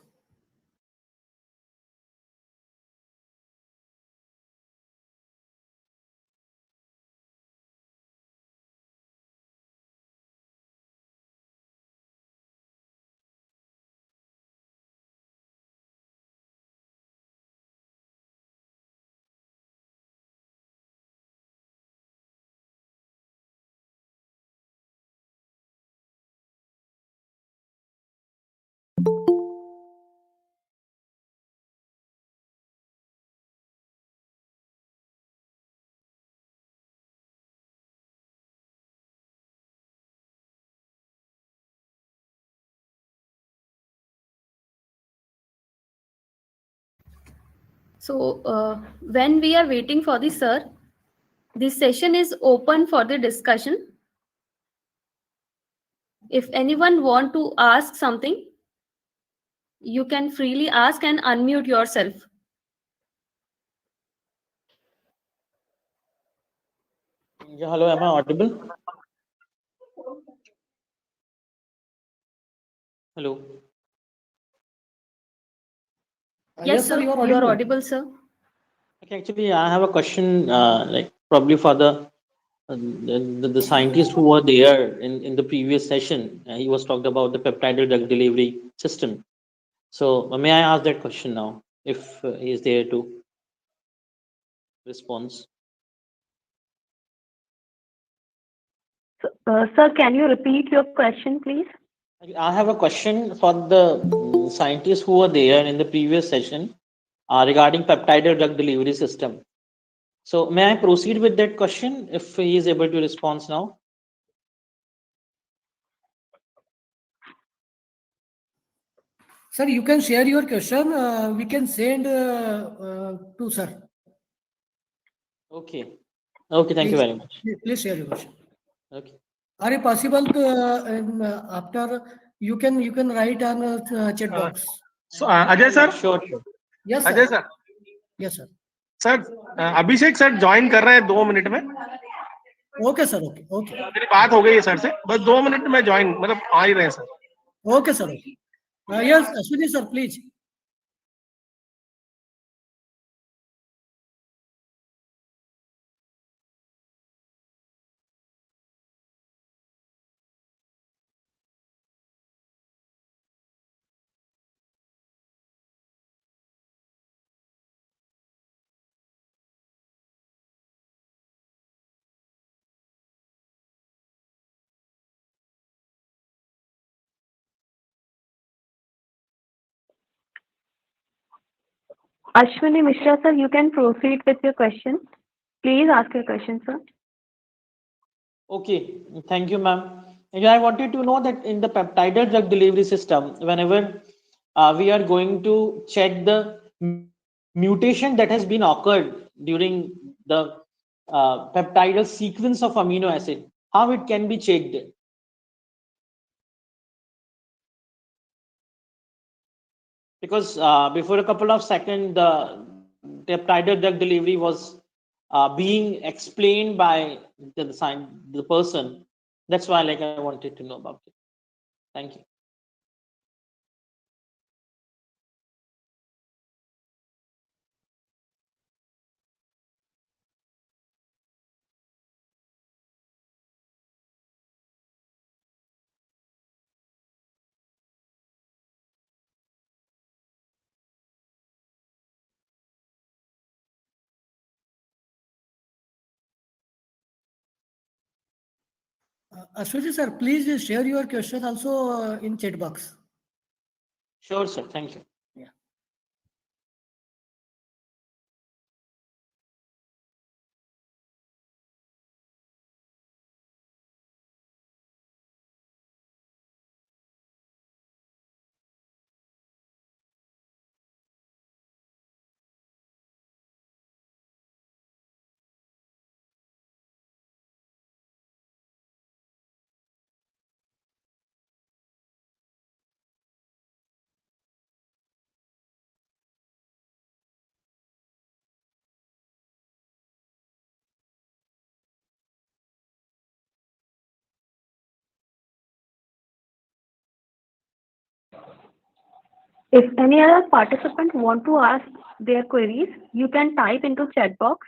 So when we are waiting for the sir, this session is open for the discussion. If anyone want to ask something, you can freely ask and unmute yourself. Yeah, hello, am I audible? Hello. Yes, sir, you are you are audible. audible, sir. Okay, actually, I have a question, like probably for the scientist who were there in the previous session. He was talked about the peptide drug delivery system. So may I ask that question now, if he is there to response? Sir, can you repeat your question, please? I have a question for the scientists who were there in the previous session regarding peptide drug delivery system. So may I proceed with that question if he is able to respond now? Sir, you can share your question. We can send to sir. Okay. Okay, thank you very much. Please share your question. Okay. Are it possible to after you can write on chat box? So, Ajay sir, Sure, sure. Yes, sir. Ajay sir, Yes, sir. Sir Abhishek sir join कर रहे हैं 2 minute में. Okay, sir. Okay. Okay. मेरी बात हो गई है sir से, बस 2 मिनट में ज्वाइन मतलब आ ही रहे हैं sir. Okay, sir. Okay. Yes, Ashwini sir, please. Ashwini Mishra, sir, you can proceed with your question. Please ask your question, sir. Okay, thank you, ma'am. And I wanted to know that in the peptide drug delivery system, whenever we are going to check the mutation that has been occurred during the peptidal sequence of amino acid, how it can be checked? Because before a couple of seconds, the peptide drug delivery was being explained by the person. That's why, like, I wanted to know about it. Thank you. Ashwini sir, please share your question also in chat box. Sure, sir. Thank you. Yeah. If any other participant want to ask their queries, you can type into chat box.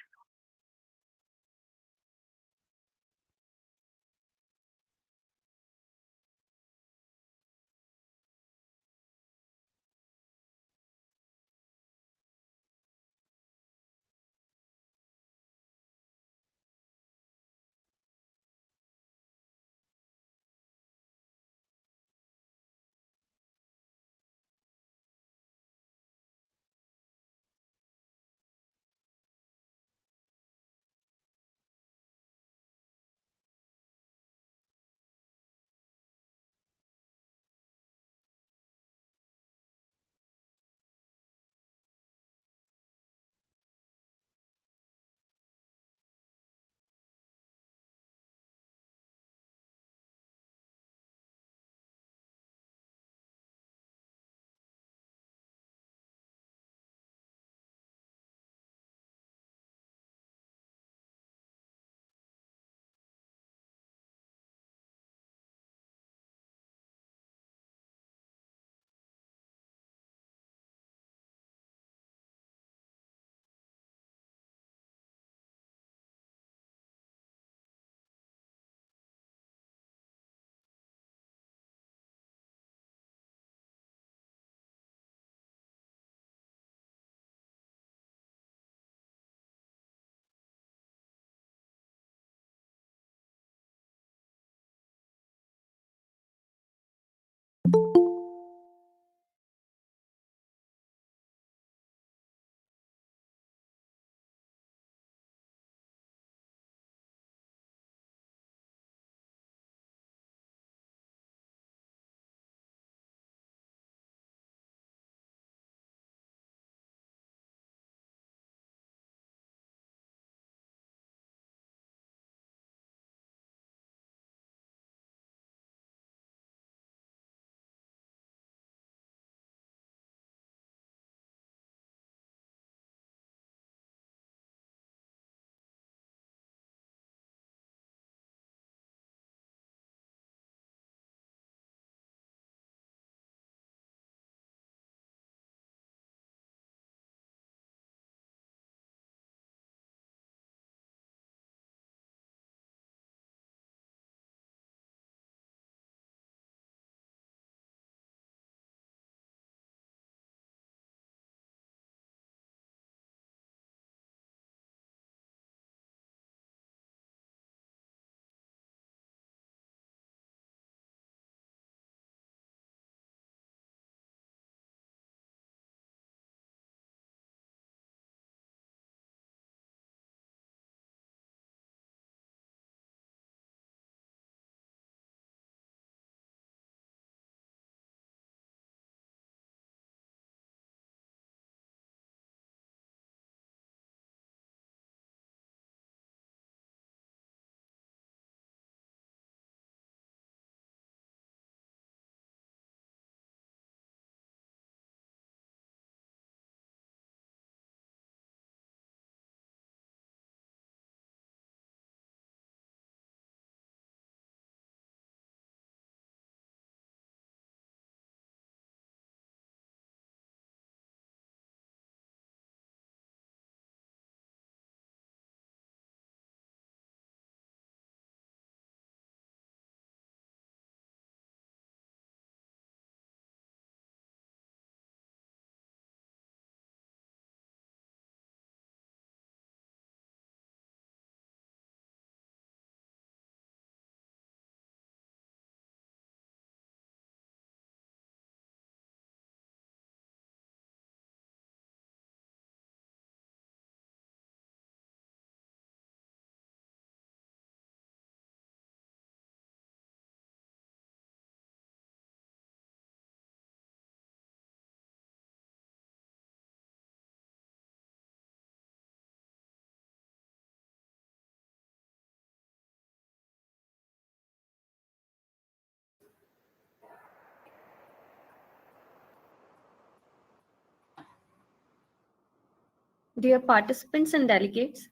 Dear participants and delegates,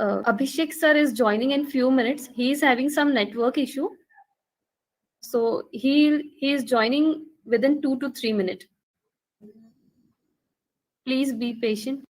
Abhishek sir is joining in few minutes. He is having some network issue. So he is joining within 2 to 3 minutes. Please be patient.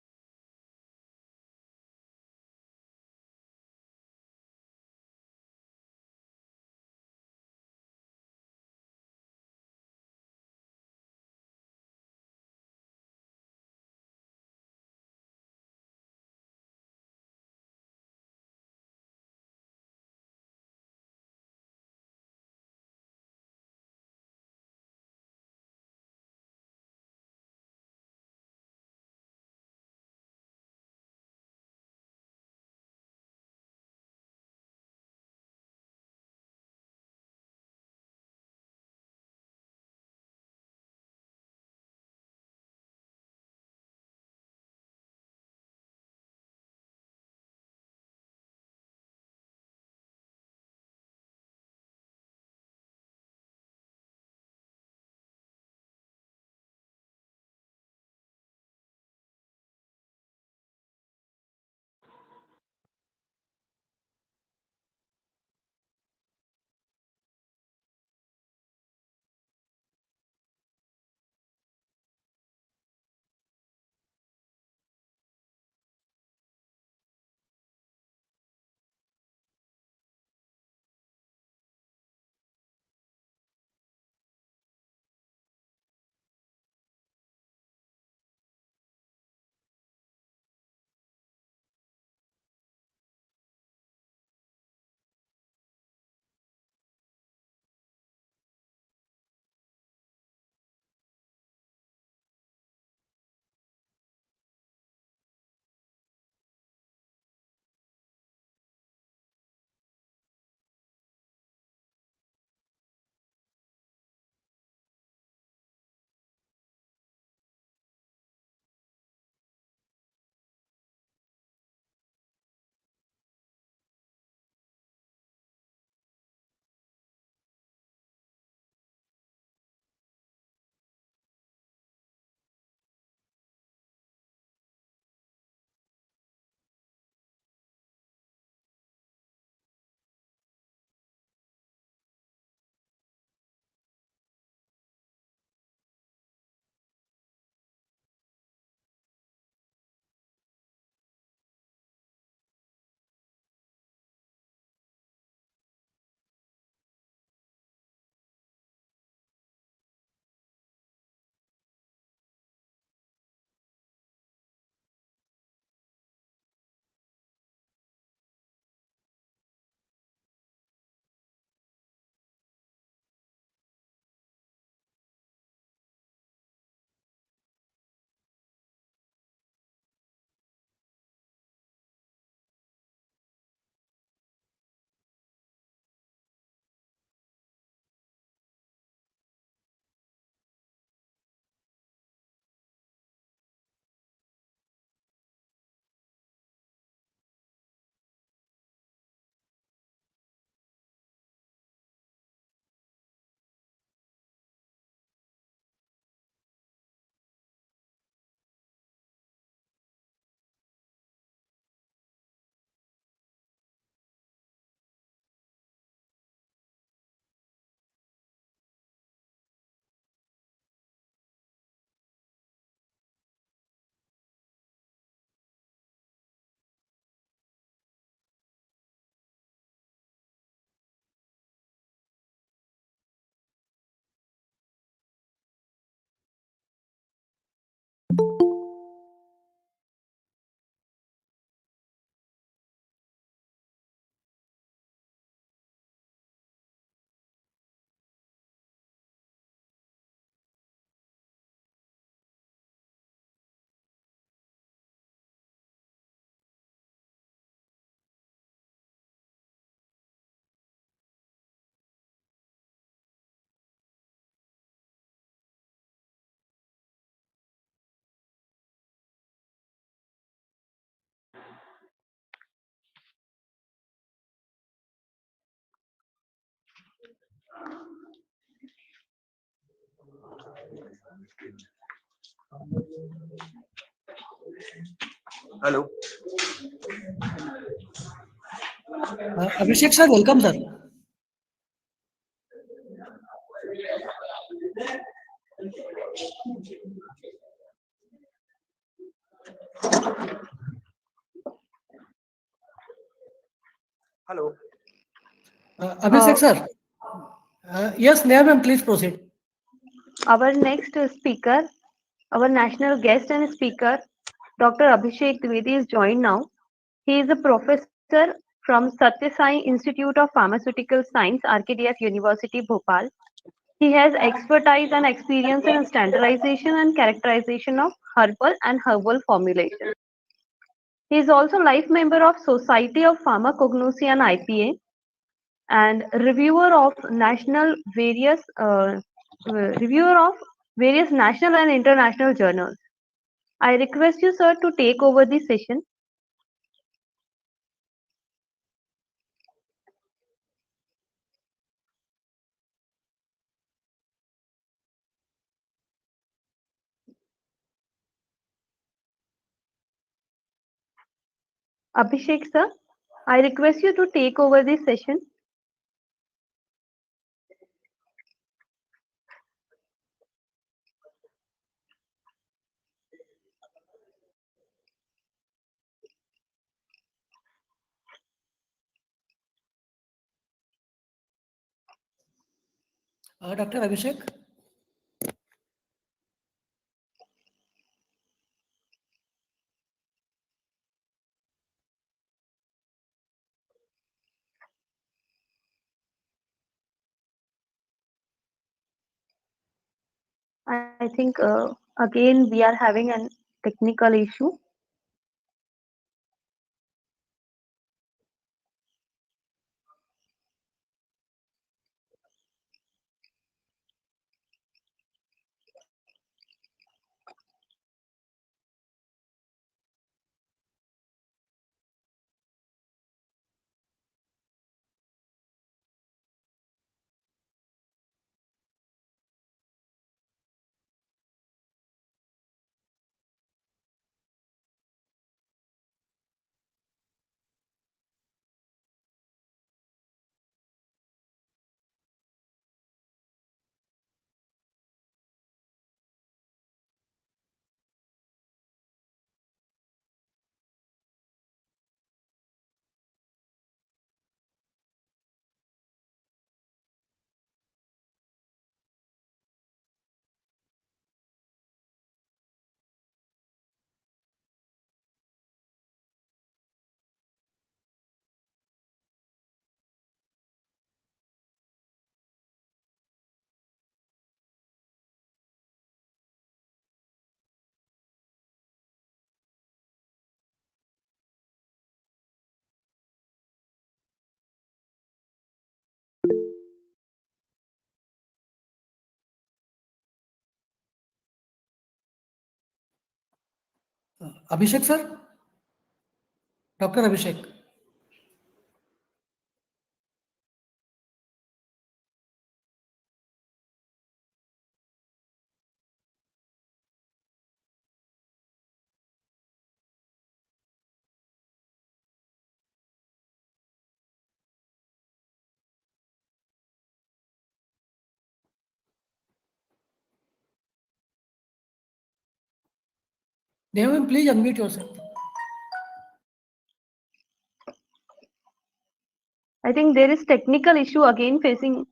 Hello. Abhishek sir, welcome sir. Hello. Abhishek sir. Yes, Neha ma'am, please proceed. Our next speaker, our national guest and speaker, Dr. Abhishek Dwivedi is joined now. He is a professor from Satya Sai Institute of Pharmaceutical Science, RKDF University, Bhopal. He has expertise and experience in standardization and characterization of herbal formulations. He is also life member of Society of Pharmacognosy and IPA and reviewer of various national and international journals. I request you, sir, to take over the session. Abhishek, sir, I request you to take over this session. Dr. Abhishek. I think again we are having a technical issue. Abhishek sir. Dr. Abhishek. Neha ma'am, please unmute yourself. I think there is technical issue again facing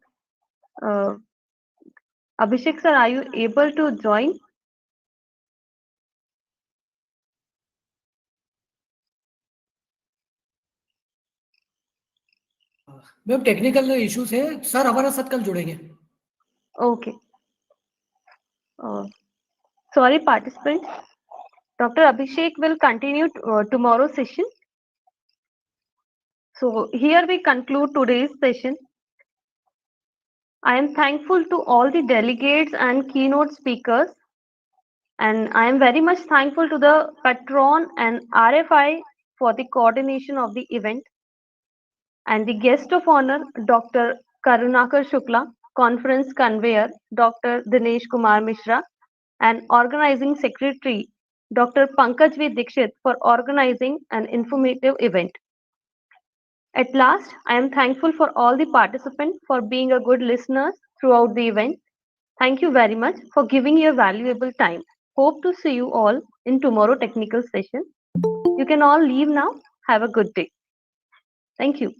Abhishek, sir. Are you able to join? Ma'am technical issues है sir, हमारे साथ कल जुड़ेंगे. Okay. Sorry, participants. Dr. Abhishek will continue tomorrow's session. So here we conclude today's session. I am thankful to all the delegates and keynote speakers. And I am very much thankful to the Patron and RFI for the coordination of the event. And the guest of honor, Dr. Karunakar Shukla, conference conveyor, Dr. Dinesh Kumar Mishra, and organizing secretary, Dr. Pankaj V. Dikshit for organizing an informative event. At last, I am thankful for all the participants for being a good listeners throughout the event. Thank you very much for giving your valuable time. Hope to see you all in tomorrow technical session. You can all leave now. Have a good day. Thank you.